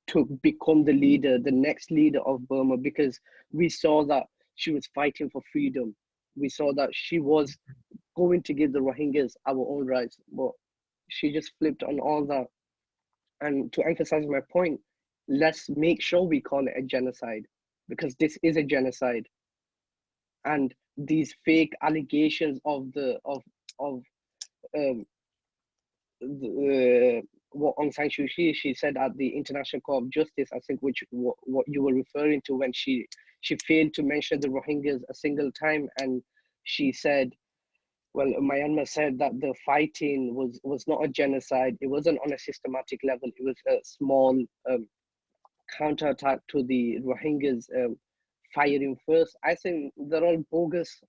to become the leader, the next leader of Burma, because we saw that she was fighting for freedom. We saw that she was going to give the Rohingyas our own rights, but she just flipped on all that. And to emphasize my point, let's make sure we call it a genocide, because this is a genocide. And these fake allegations of what Aung San Suu Kyi, she said at the International Court of Justice, I think, what you were referring to, when she failed to mention the Rohingyas a single time, and she said, well, Myanmar said that the fighting was not a genocide. It wasn't on a systematic level. It was a small counterattack to the Rohingyas firing first. I think they're all bogus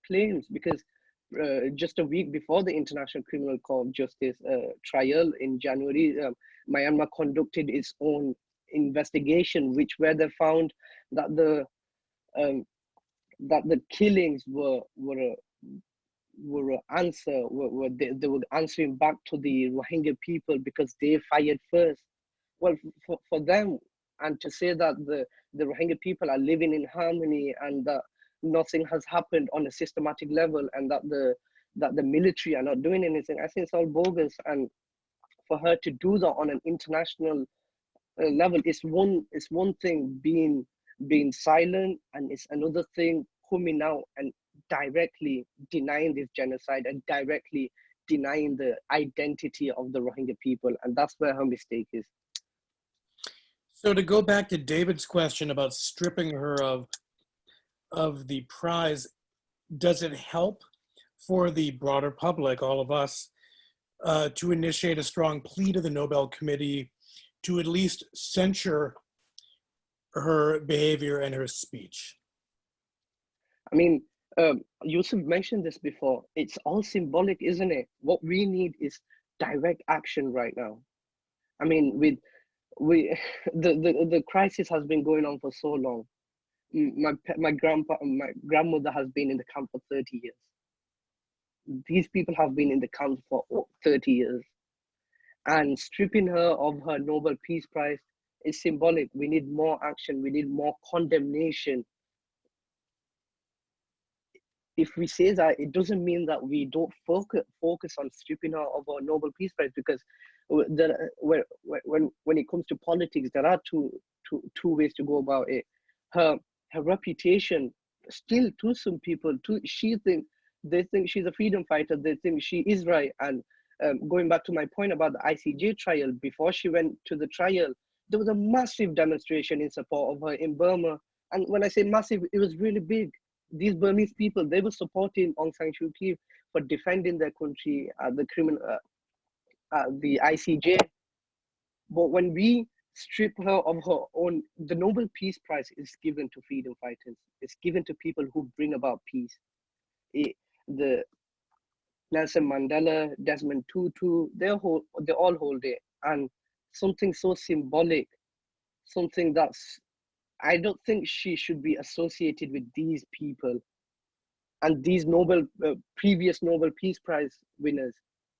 claims, because just a week before the International Criminal Court of Justice trial in January, Myanmar conducted its own investigation, where they found that the killings were they were answering back to the Rohingya people because they fired first. Well, for them, and to say that the Rohingya people are living in harmony and that nothing has happened on a systematic level, and that the military are not doing anything, I think it's all bogus. And for her to do that on an international level, it's one thing being silent, and it's another thing coming out and directly denying this genocide and directly denying the identity of the Rohingya people, and that's where her mistake is. So to go back to David's question about stripping her of the prize, does it help for the broader public, all of us, to initiate a strong plea to the Nobel Committee to at least censure her behavior and her speech? I mean, Yusuf mentioned this before. It's all symbolic, isn't it? What we need is direct action right now. I mean, the crisis has been going on for so long. My grandmother has been in the camp for 30 years. These people have been in the camp for 30 years. And stripping her of her Nobel Peace Prize is symbolic. We need more action. We need more condemnation. If we say that, it doesn't mean that we don't focus on stripping her of our Nobel Peace Prize, because when it comes to politics, there are two ways to go about it. Her reputation, still to some people, they think she's a freedom fighter. They think she is right. And going back to my point about the ICJ trial, before she went to the trial, there was a massive demonstration in support of her in Burma. And when I say massive, it was really big. These Burmese people, they were supporting Aung San Suu Kyi for defending their country at the ICJ. But when we strip her of her own, the Nobel Peace Prize is given to freedom fighters. It's given to people who bring about peace. The Nelson Mandela, Desmond Tutu, they all hold it. And something so symbolic, something that's, I don't think she should be associated with these people. And these previous Nobel Peace Prize winners,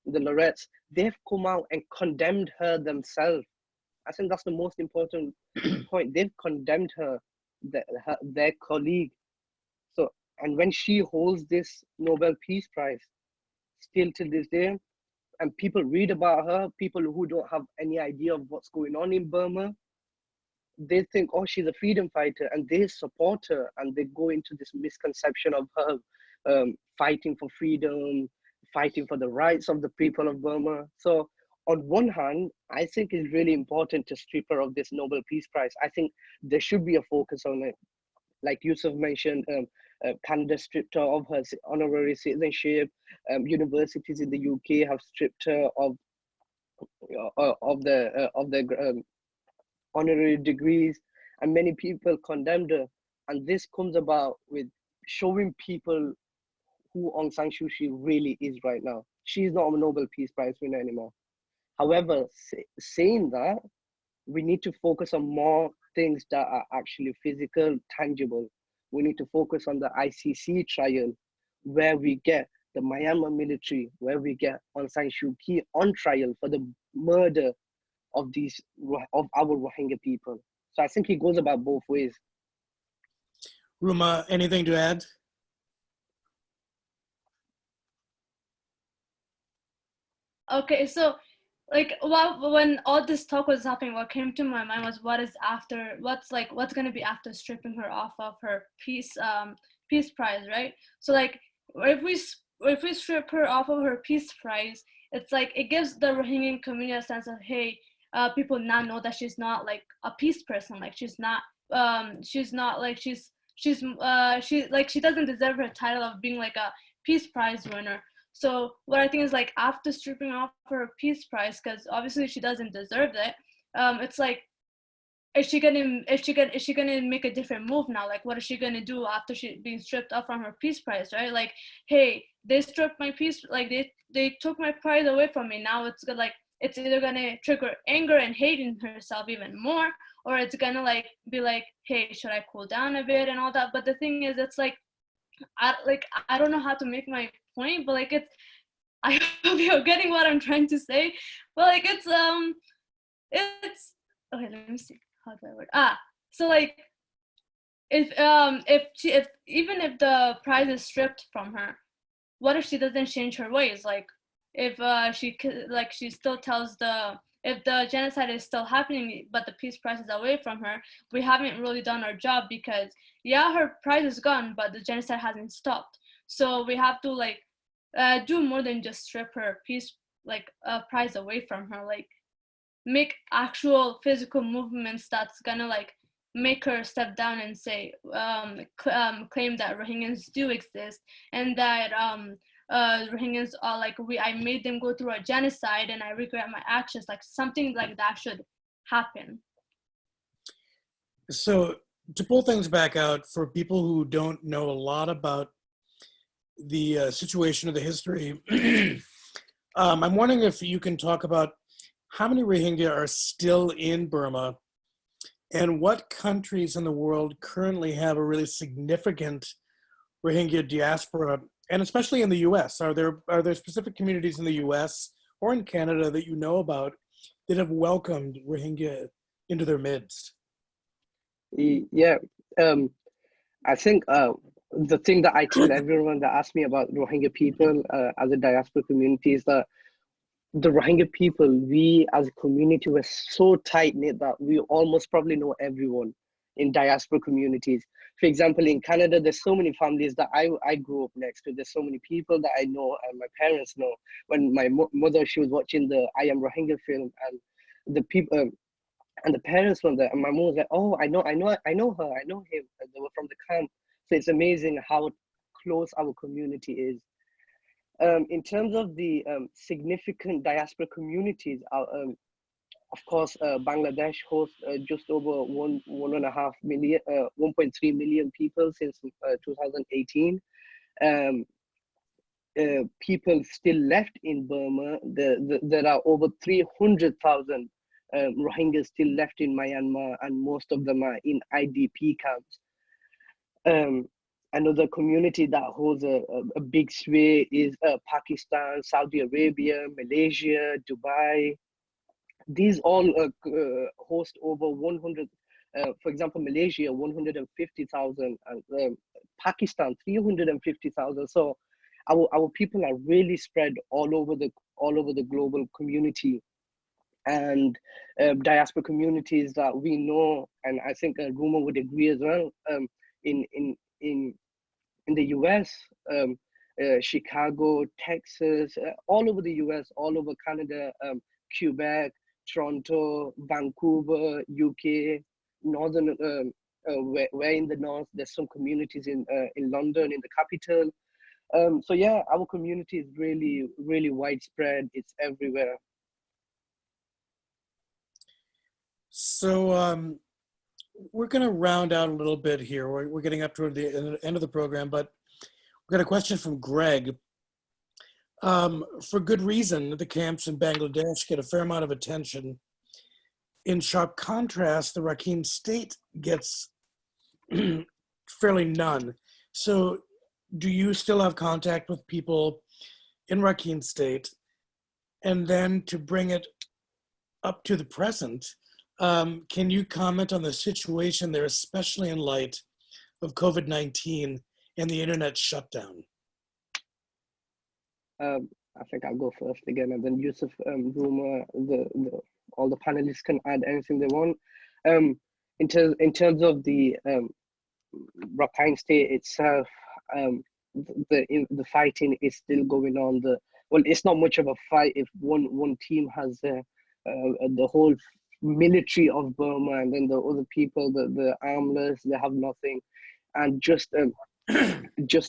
the laureates, they've come out and condemned her themselves. I think that's the most important point. They've condemned her, their colleague. So, and when she holds this Nobel Peace Prize, still to this day, and people read about her, people who don't have any idea of what's going on in Burma, they think, oh, she's a freedom fighter, and they support her, and they go into this misconception of her fighting for freedom, fighting for the rights of the people of Burma. So on one hand, I think it's really important to strip her of this Nobel Peace Prize. I think there should be a focus on it. Like Yusuf mentioned, Canada stripped her of her honorary citizenship. Universities in the UK have stripped her of the honorary degrees, and many people condemned her. And this comes about with showing people who Aung San Suu Kyi really is right now. She's not a Nobel Peace Prize winner anymore. However, saying that, we need to focus on more things that are actually physical, tangible. We need to focus on the ICC trial, where we get the Myanmar military, where we get Aung San Suu Kyi on trial for the murder of our Rohingya people. So I think it goes about both ways. Ruma, anything to add? Okay, so like when all this talk was happening, what came to my mind was what's gonna be after stripping her off of her peace prize, right? So like if we strip her off of her peace prize, it's like it gives the Rohingya community a sense of, hey, people now know that she's not like a peace person, like she doesn't deserve her title of being like a peace prize winner. So what I think is like after stripping off her peace prize, because obviously she doesn't deserve it, it's like, is she gonna make a different move now? Like what is she gonna do after she being stripped off from her peace prize, right? Like, hey, they stripped my peace, like they took my prize away from me. Now it's good, like it's either gonna trigger anger and hating herself even more, or it's gonna like be like, hey, should I cool down a bit and all that? But the thing is, it's like I don't know how to make my point, but like I hope you're getting what I'm trying to say. But like it's okay, let me see how do I word. So like if even if the prize is stripped from her, what if she doesn't change her ways? Like if she still tells if the genocide is still happening, but the peace prize is away from her, we haven't really done our job, because yeah, her prize is gone, but the genocide hasn't stopped. So we have to like do more than just strip her peace prize away from her, like make actual physical movements that's gonna like make her step down and say claim that Rohingyans do exist, and that Rohingyans are like, I made them go through a genocide and I regret my actions. Like something like that should happen. So to pull things back out for people who don't know a lot about the situation of the history, I'm wondering if you can talk about how many Rohingya are still in Burma, and what countries in the world currently have a really significant Rohingya diaspora, and especially in the US. Are there specific communities in the US or in Canada that you know about that have welcomed Rohingya into their midst? Yeah, I think the thing that I tell everyone that asks me about Rohingya people as a diaspora community is that the Rohingya people, we as a community, were so tight-knit that we almost probably know everyone in diaspora communities. For example, in Canada, there's so many families that I grew up next to. There's so many people that I know and my parents know. When my mother, she was watching the I Am Rohingya film, and the people and the parents from there, and my mom was like, oh, I know her, I know him. And they were from the camp. So it's amazing how close our community is. In terms of the significant diaspora communities, of course, Bangladesh hosts just over 1.5 million, 1.3 million people since 2018. People still left in Burma. There are over 300,000 Rohingyas still left in Myanmar, and most of them are in IDP camps. Another community that holds a big sway is Pakistan, Saudi Arabia, Malaysia, Dubai. These all host over 100, for example, Malaysia, 150,000, and Pakistan, 350,000. So our people are really spread all over the global community. and diaspora communities that we know, and I think Ruma would agree as well, in the US, Chicago, Texas, all over the US, all over Canada, Quebec, Toronto, Vancouver, UK, Northern, where in the north, there's some communities in London, in the capital. So yeah, our community is really, really widespread. It's everywhere. So we're going to round out a little bit here. We're getting up toward the end of the program, but we've got a question from Greg. For good reason, the camps in Bangladesh get a fair amount of attention. In sharp contrast, the Rakhine State gets fairly none. So do you still have contact with people in Rakhine State? And then to bring it up to the present, can you comment on the situation there, especially in light of COVID-19 and the internet shutdown? I think I'll go first again, and then Yusuf, Ruma, all the panelists can add anything they want. In terms of the Rakhine State itself, the fighting is still going on. Well, it's not much of a fight if one team has the whole military of Burma, and then the other people, the armless, they have nothing. And just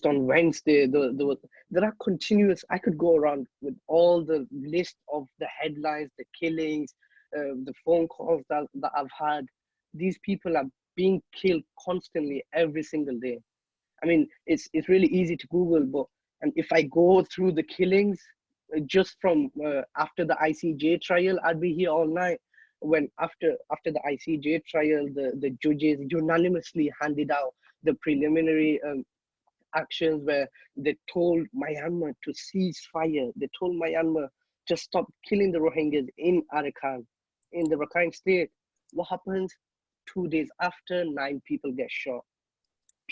on Wednesday, there are continuous. I could go around with all the list of the headlines, the killings, the phone calls that I've had. These people are being killed constantly every single day. I mean, it's really easy to Google, and if I go through the killings, just from after the ICJ trial, I'd be here all night. When after the ICJ trial, the judges unanimously handed out the preliminary actions where they told Myanmar to cease fire. They told Myanmar to stop killing the Rohingyas in Arakan, in the Rakhine State. What happens? 2 days after, 9 people get shot.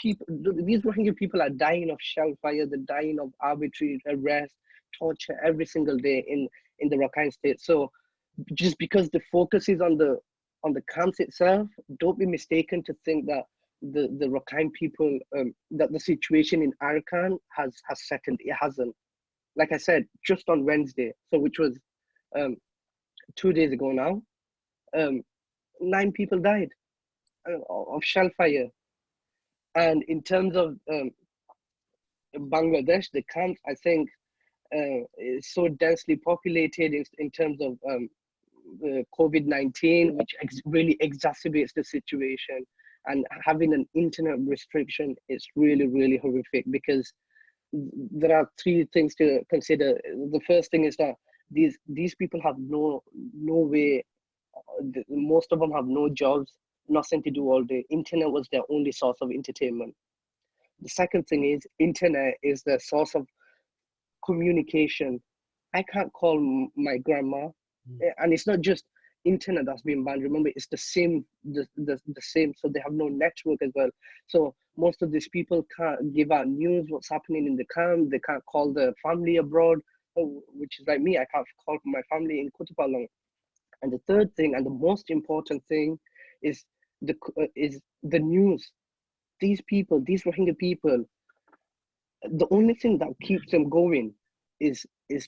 These Rohingya people are dying of shell fire. They're dying of arbitrary arrest, torture every single day in the Rakhine State. So just because the focus is on the camps itself, don't be mistaken to think that the Rakhine people, that the situation in Arakan has settled. It hasn't. Like I said, just on Wednesday, so which was 2 days ago now, 9 people died of shell fire. And in terms of Bangladesh, the camps, I think, is so densely populated in terms of COVID-19, which really exacerbates the situation. And having an internet restriction is really, really horrific, because there are 3 things to consider. The first thing is that these people have no way, most of them have no jobs, nothing to do all day. Internet was their only source of entertainment. The second thing is internet is the source of communication. I can't call my grandma, and it's not just internet that's been banned. Remember, it's the same. So they have no network as well. So most of these people can't give out news, what's happening in the camp. They can't call their family abroad, which is like me. I can't call my family in Kutupalong. And the third thing, and the most important thing, is the news. These people, these Rohingya people, the only thing that keeps them going is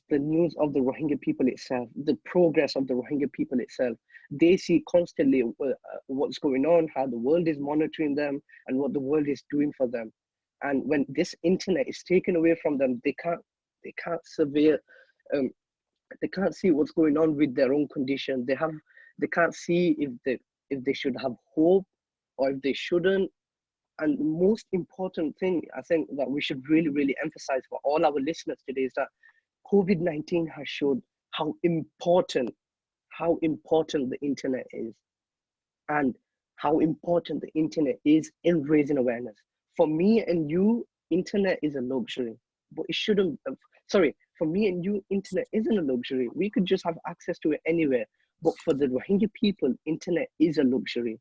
the news of the Rohingya people itself, the progress of the Rohingya people itself. They see constantly what's going on, how the world is monitoring them, and what the world is doing for them. And when this internet is taken away from them, they can't survey, they can't see what's going on with their own condition. They can't see if they should have hope or if they shouldn't. And the most important thing, I think, that we should really, really emphasize for all our listeners today is that COVID-19 has showed how important the internet is, and how important the internet is in raising awareness. For me and you, internet is a luxury, but it shouldn't. For me and you, internet isn't a luxury. We could just have access to it anywhere. But for the Rohingya people, internet is a luxury.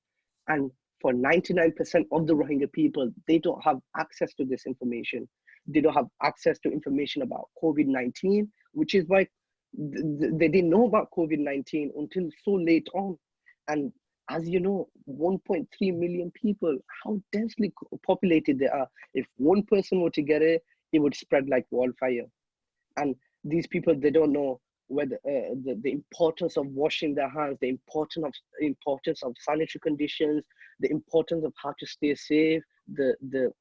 And for 99% of the Rohingya people, they don't have access to this information. They don't have access to information about COVID-19, which is why they didn't know about COVID-19 until so late on. And as you know, 1.3 million people, how densely populated they are. If one person were to get it, it would spread like wildfire. And these people, they don't know whether the importance of washing their hands, the importance of sanitary conditions, the importance of how to stay safe, the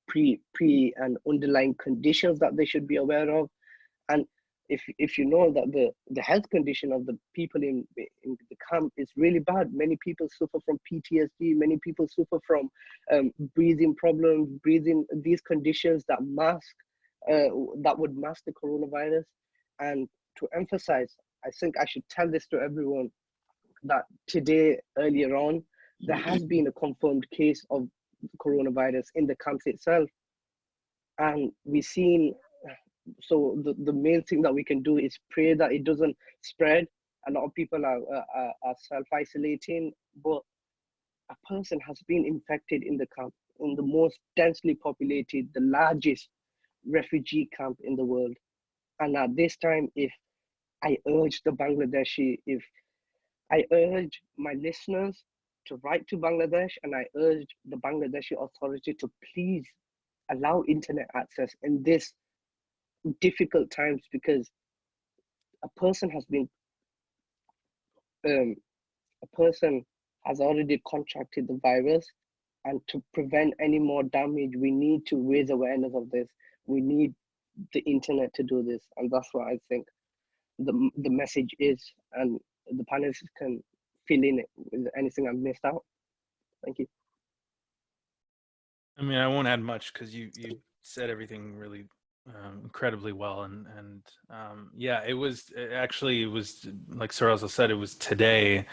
pre and underlying conditions that they should be aware of. And if you know that the health condition of the people in the camp is really bad, many people suffer from PTSD, many people suffer from breathing problems, these conditions that would mask the coronavirus. And to emphasize, I think I should tell this to everyone, that today, earlier on, there has been a confirmed case of coronavirus in the camps itself. And we've seen, so the main thing that we can do is pray that it doesn't spread. A lot of people are self-isolating, but a person has been infected in the camp, in the most densely populated, the largest refugee camp in the world. And at this time, if I urge my listeners to write to Bangladesh, and I urge the Bangladeshi authority to please allow internet access in this difficult times, because a person has already contracted the virus, and to prevent any more damage, we need to raise awareness of this. We need the internet to do this, and that's what I think the message is, and the panelists can fill in it with anything I've missed out. Thank you. I mean, I won't add much because you said everything really incredibly well, and yeah, it was like Sirazul said, it was today,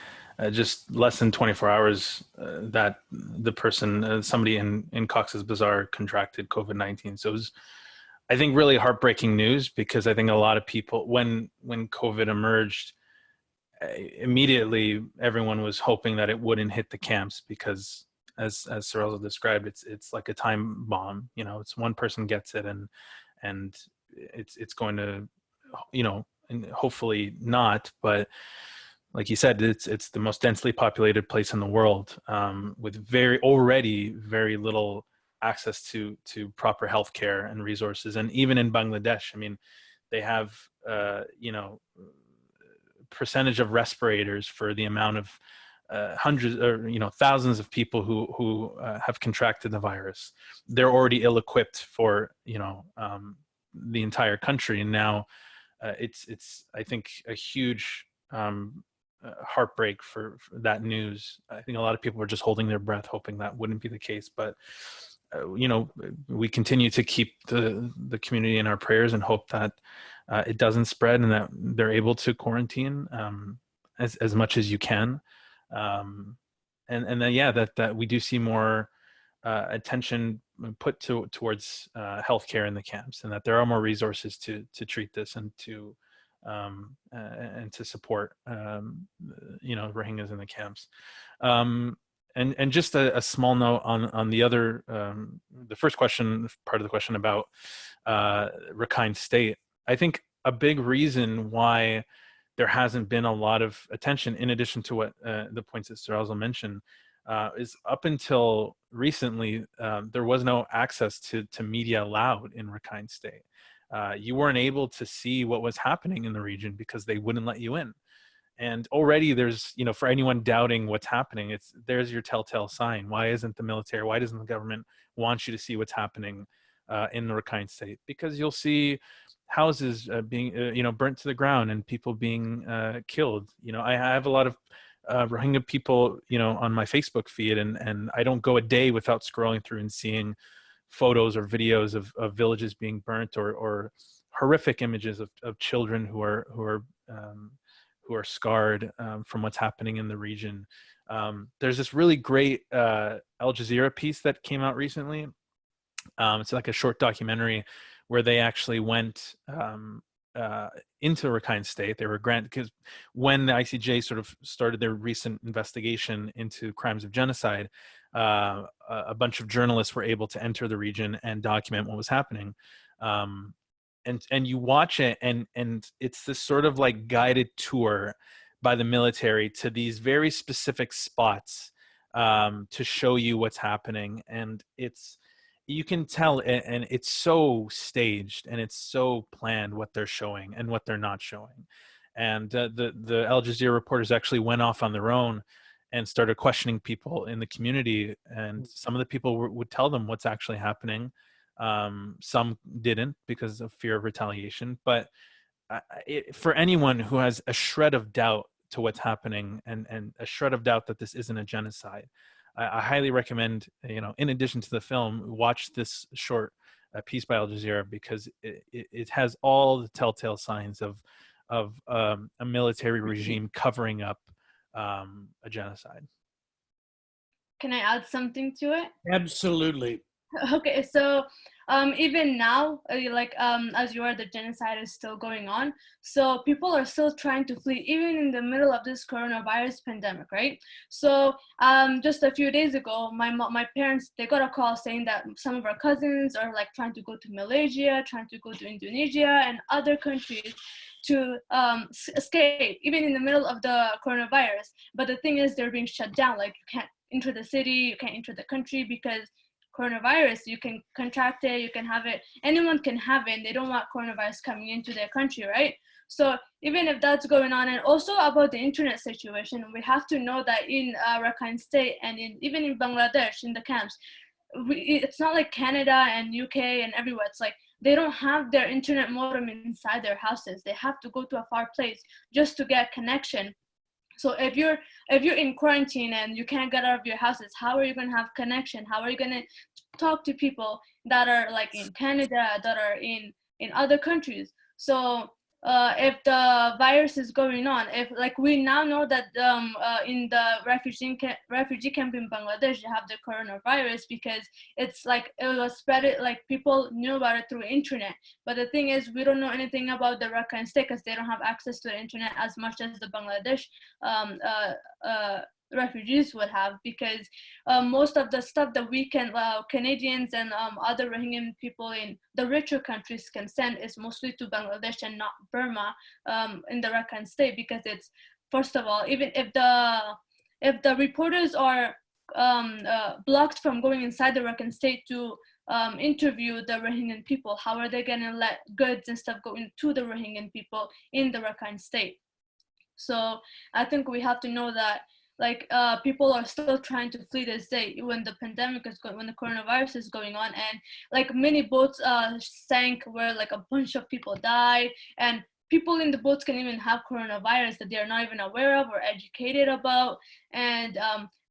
just less than 24 hours that the person, somebody in Cox's Bazar, contracted COVID-19. So it was, I think, really heartbreaking news, because I think a lot of people, when COVID emerged, immediately everyone was hoping that it wouldn't hit the camps, because as Sirazul described, it's like a time bomb. You know, it's one person gets it, and it's going to, you know, and hopefully not, but like you said, it's the most densely populated place in the world, with already very little access to proper healthcare and resources. And even in Bangladesh, I mean, they have you know, percentage of respirators for the amount of hundreds or, you know, thousands of people who have contracted the virus. They're already ill-equipped for, you know, the entire country. And now it's I think a huge heartbreak for that news. I think a lot of people were just holding their breath, hoping that wouldn't be the case. But you know, we continue to keep the community in our prayers and hope that it doesn't spread, and that they're able to quarantine as much as you can. And then, yeah, that we do see more attention put towards healthcare in the camps, and that there are more resources to treat this and to support you know, Rohingyas in the camps. And just a small note on the other, the first question, part of the question about Rakhine State. I think a big reason why there hasn't been a lot of attention, in addition to what the points that Sirazul mentioned, is up until recently, there was no access to media allowed in Rakhine State. You weren't able to see what was happening in the region because they wouldn't let you in. And already there's, you know, for anyone doubting what's happening, there's your telltale sign. Why isn't the military, why doesn't the government want you to see what's happening in the Rakhine State? Because you'll see houses being, you know, burnt to the ground, and people being killed. You know, I have a lot of Rohingya people, you know, on my Facebook feed, and I don't go a day without scrolling through and seeing photos or videos of villages being burnt, or horrific images of children who are scarred from what's happening in the region. There's this really great Al Jazeera piece that came out recently. It's like a short documentary where they actually went into Rakhine State. They were granted, because when the ICJ sort of started their recent investigation into crimes of genocide, a bunch of journalists were able to enter the region and document what was happening. and you watch it, and it's this sort of like guided tour by the military to these very specific spots to show you what's happening. And you can tell, and it's so staged and it's so planned what they're showing and what they're not showing. And the Al Jazeera reporters actually went off on their own and started questioning people in the community, and some of the people would tell them what's actually happening. Some didn't because of fear of retaliation, but for anyone who has a shred of doubt to what's happening, and a shred of doubt that this isn't a genocide, I highly recommend, in addition to the film, watch this short piece by Al Jazeera, because it has all the telltale signs of a military regime covering up a genocide. Can I add something to it? Absolutely. Okay, so even now, as you are, the genocide is still going on. So people are still trying to flee, even in the middle of this coronavirus pandemic, right? So just a few days ago, my parents, they got a call saying that some of our cousins are like trying to go to Malaysia, trying to go to Indonesia and other countries to escape, even in the middle of the coronavirus. But the thing is, they're being shut down. Like, you can't enter the city, you can't enter the country because coronavirus, you can contract it, you can have it, anyone can have it, and they don't want coronavirus coming into their country, right? So even if that's going on, and also about the internet situation, we have to know that in Rakhine State and even in Bangladesh, in the camps, it's not like Canada and UK and everywhere. It's like they don't have their internet modem inside their houses. They have to go to a far place just to get connection. So if you're in quarantine and you can't get out of your houses, how are you going to have connection? How are you going to talk to people that are like in Canada, that are in other countries? So if the virus is going on, if like we now know that in the refugee camp in Bangladesh, you have the coronavirus because it's like it was spread, like people knew about it through internet. But the thing is, we don't know anything about the Rakhine State because they don't have access to the internet as much as the Bangladesh refugees would have, because most of the stuff that we can Canadians and other Rohingya people in the richer countries can send is mostly to Bangladesh and not Burma in the Rakhine State, because it's, first of all, even if the reporters are blocked from going inside the Rakhine State to interview the Rohingya people, how are they going to let goods and stuff go into the Rohingya people in the Rakhine State? So I think we have to know that like people are still trying to flee this day when the pandemic is going, when the coronavirus is going on, and like many boats sank where like a bunch of people died, and people in the boats can even have coronavirus that they are not even aware of or educated about. And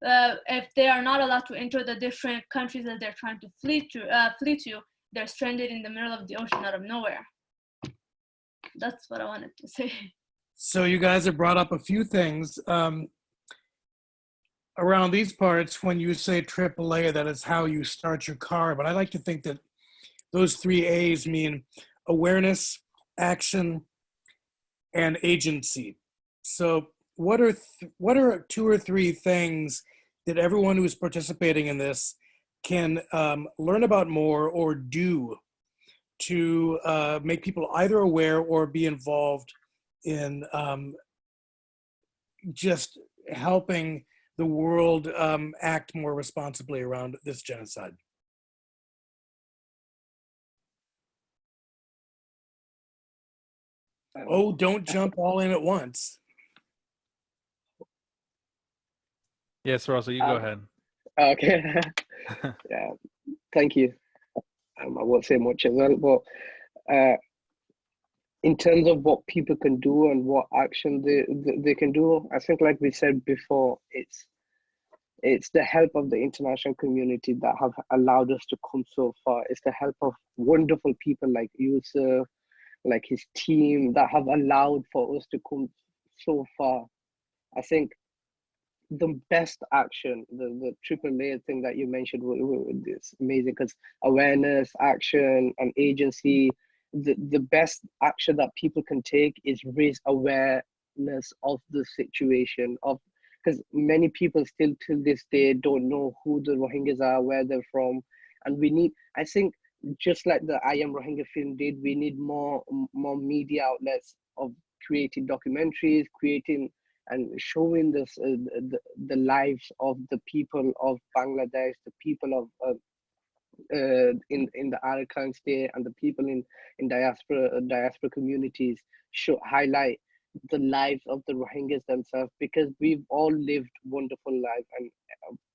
if they are not allowed to enter the different countries that they're trying to flee to, they're stranded in the middle of the ocean out of nowhere. That's what I wanted to say. So you guys have brought up a few things. Around these parts, when you say AAA, that is how you start your car. But I like to think that those 3 A's mean awareness, action, and agency. So what are 2 or 3 things that everyone who's participating in this can learn about more or do to make people either aware or be involved in just helping the world act more responsibly around this genocide? Oh, don't jump all in at once. Yes, Russell, you go ahead. Okay. Yeah, thank you. I won't say much as well, but in terms of what people can do and what action they can do, I think, like we said before, it's the help of the international community that have allowed us to come so far. It's the help of wonderful people like Yusuf, like his team, that have allowed for us to come so far. I think the best action, the AAA thing that you mentioned is amazing, because awareness, action, and agency, the best action that people can take is raise awareness of the situation, of, because many people still till this day don't know who the Rohingyas are, where they're from. And we need, I think just like the I Am Rohingya film did, we need more media outlets of creating documentaries, creating and showing this the lives of the people of Bangladesh, the people of in the Arakan state, and the people in diaspora communities, highlight the lives of the Rohingyas themselves, because we've all lived wonderful lives, and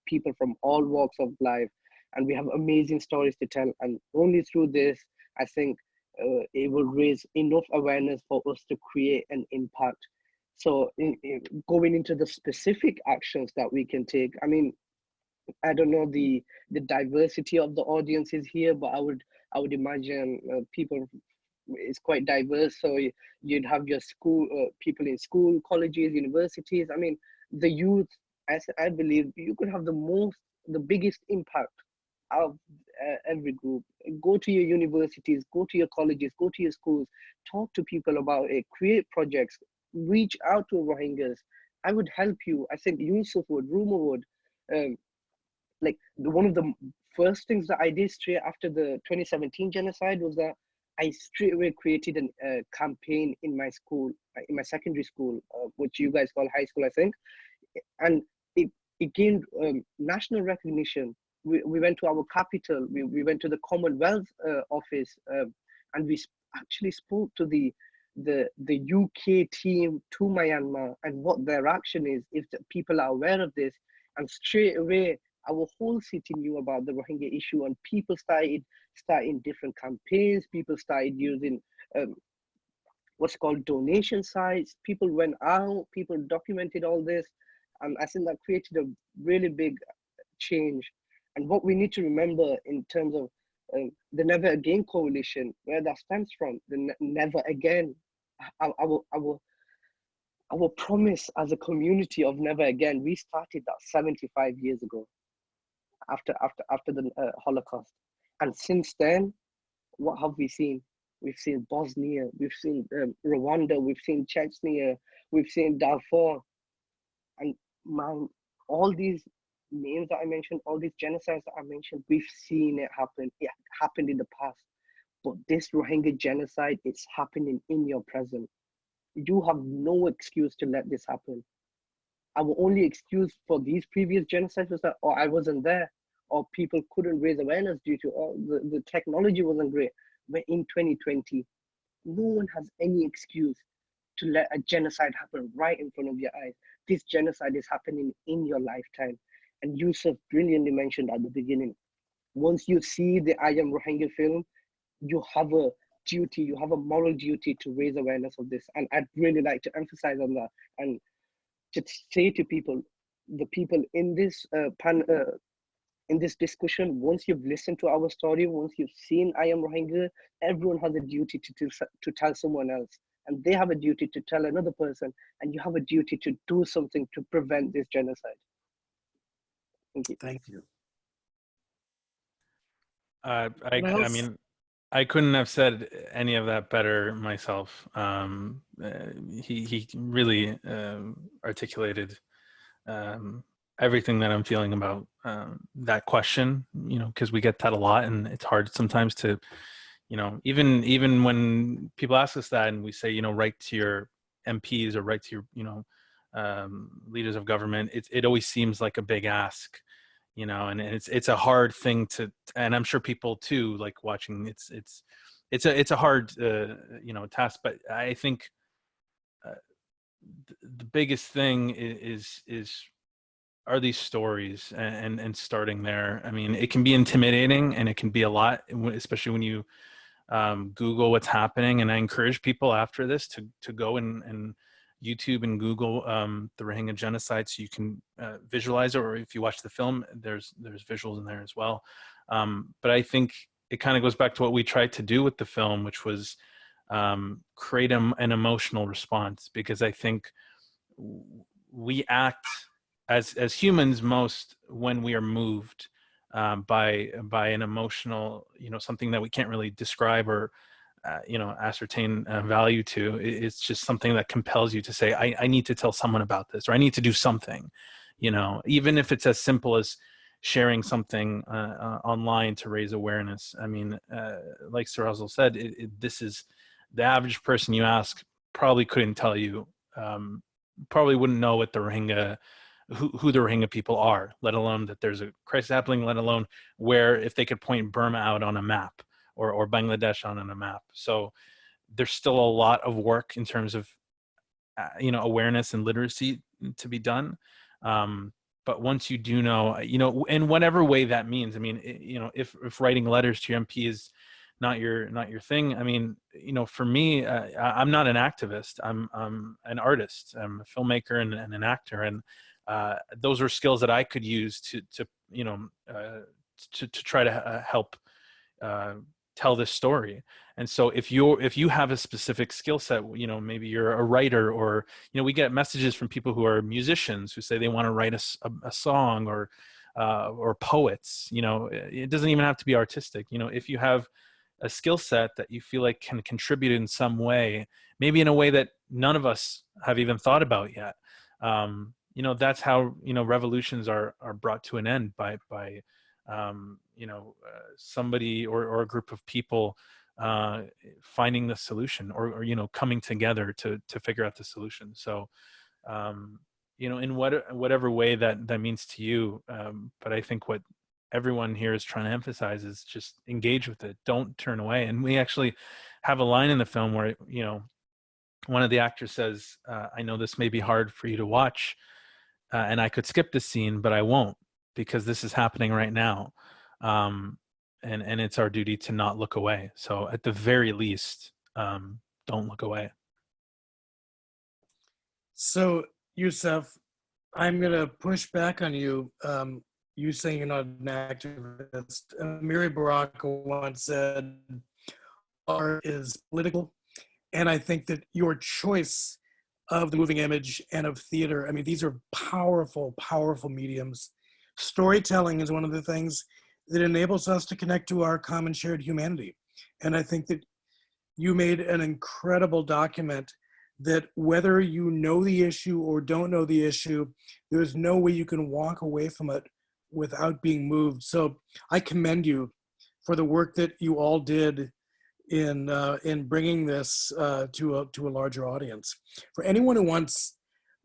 people from all walks of life, and we have amazing stories to tell. And only through this, I think, it will raise enough awareness for us to create an impact. So going into the specific actions that we can take, I mean, I don't know the diversity of the audiences here, but I would imagine people is quite diverse. So you'd have your school people in school, colleges, universities. I mean, the youth, as I believe, you could have the biggest impact of every group. Go to your universities, go to your colleges, go to your schools, talk to people about it, create projects, reach out to Rohingyas. I would help you. I think Yusuf would, Ruma would. Like one of the first things that I did straight after the 2017 genocide was that I straight away created a campaign in my school, in my secondary school, which you guys call high school, I think. And it gained national recognition. We went to our capital, we went to the Commonwealth office, and we actually spoke to the UK team to Myanmar and what their action is, if the people are aware of this. And straight away, our whole city knew about the Rohingya issue, and people starting different campaigns. People started using what's called donation sites. People went out, people documented all this. And I think that created a really big change. And what we need to remember in terms of the Never Again Coalition, where that stems from, the Never Again, our promise as a community of Never Again, we started that 75 years ago, after the Holocaust. And since then, what have we seen? We've seen Bosnia, we've seen Rwanda, we've seen Chechnya, we've seen Darfur, and all these names that I mentioned, all these genocides that I mentioned, we've seen it happen. It happened in the past, but this Rohingya genocide, it's happening in your present. You have no excuse to let this happen. Our only excuse for these previous genocides was that, oh, I wasn't there, or people couldn't raise awareness due to, oh, the technology wasn't great. But in 2020, no one has any excuse to let a genocide happen right in front of your eyes. This genocide is happening in your lifetime. And Yusuf brilliantly mentioned at the beginning, once you see the I Am Rohingya film, you have a duty, you have a moral duty to raise awareness of this. And I'd really like to emphasize on that and just say to people, the people in this in this discussion, once you've listened to our story, once you've seen I Am Rohingya, everyone has a duty to tell someone else. And they have a duty to tell another person, and you have a duty to do something to prevent this genocide. Thank you. Thank you. I mean, I couldn't have said any of that better myself. He really articulated everything that I'm feeling about that question, you know, because we get that a lot, and it's hard sometimes to, you know, even when people ask us that and we say, you know, write to your MPs or write to your, you know, leaders of government, it always seems like a big ask, you know, and it's a hard thing to, and I'm sure people too, like watching, it's a hard you know, task. But I think the biggest thing is are these stories, and starting there. I mean, it can be intimidating, and it can be a lot, especially when you Google what's happening. And I encourage people after this to go and YouTube and Google the Rohingya genocide, so you can visualize it, or if you watch the film, there's visuals in there as well. But I think it kind of goes back to what we tried to do with the film, which was create an emotional response, because I think we act as humans most when we are moved by an emotional, you know, something that we can't really describe or you know, ascertain value to. It's just something that compels you to say, I need to tell someone about this, or I need to do something, you know, even if it's as simple as, sharing something online to raise awareness. I mean, like Sirazul said, this is the average person you ask probably couldn't tell you, probably wouldn't know what the Rohingya, who the Rohingya people are, let alone that there's a crisis happening, let alone where, if they could point Burma out on a map or Bangladesh on a map. So there's still a lot of work in terms of awareness and literacy to be done. But once you do know, in whatever way that means, I mean, if writing letters to your MP is not your thing, I mean, for me, I'm not an activist. I'm an artist. I'm a filmmaker and an actor, and those are skills that I could use to try to help tell this story. And so if you have a specific skill set, maybe you're a writer, or we get messages from people who are musicians who say they want to write a song, or poets. It doesn't even have to be artistic. If you have a skill set that you feel like can contribute in some way, maybe in a way that none of us have even thought about yet, that's how revolutions are brought to an end, by somebody or a group of people finding the solution, or coming together to figure out the solution. So in whatever way that means to you, but I think what everyone here is trying to emphasize is just engage with it, don't turn away. And we actually have a line in the film where one of the actors says, I know this may be hard for you to watch, and I could skip this scene, but I won't, because this is happening right now. And it's our duty to not look away. So at the very least, don't look away. So Yusuf, I'm going to push back on you. You saying you're not an activist. Miri Baraka once said, art is political. And I think that your choice of the moving image and of theater, I mean, these are powerful, powerful mediums. Storytelling is one of the things that enables us to connect to our common shared humanity. And I think that you made an incredible document that, whether you know the issue or don't know the issue, there's no way you can walk away from it without being moved. So I commend you for the work that you all did in bringing this to a larger audience. For anyone who wants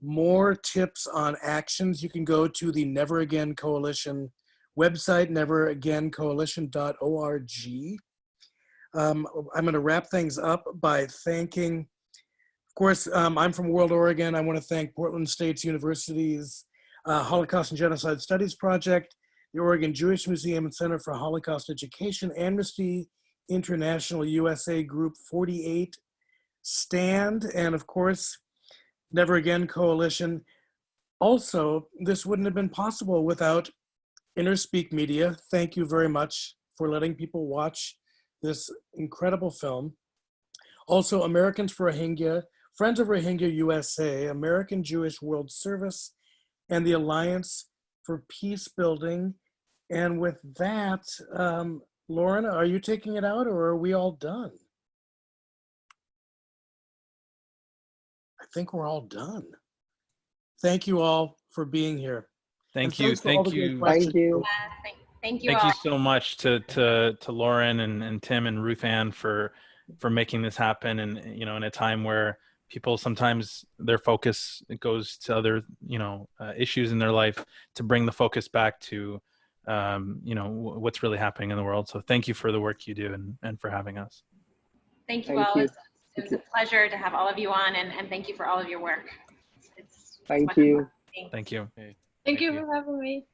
more tips on actions, you can go to the Never Again Coalition website, neveragaincoalition.org. I'm going to wrap things up by thanking, of course, I'm from World Oregon. I want to thank Portland State University's Holocaust and Genocide Studies Project, the Oregon Jewish Museum and Center for Holocaust Education, Amnesty International USA Group 48, STAND, and of course, Never Again Coalition. Also, this wouldn't have been possible without Interspeak Media. Thank you very much for letting people watch this incredible film. Also, Americans for Rohingya, Friends of Rohingya USA, American Jewish World Service, and the Alliance for Peacebuilding. And with that, Lauren, are you taking it out, or are we all done? I think we're all done. Thank you all for being here. Thank you. Thank you. Thank you Thank all. you so much to Lauren and Tim and Ruth Ann for making this happen. And, in a time where people sometimes their focus goes to other, issues in their life, to bring the focus back to, what's really happening in the world. So thank you for the work you do and for having us. Thank you Thank all. you. It was a pleasure to have all of you on, and thank you for all of your work. It's Thank wonderful. you. Thank you. Thank you for having me.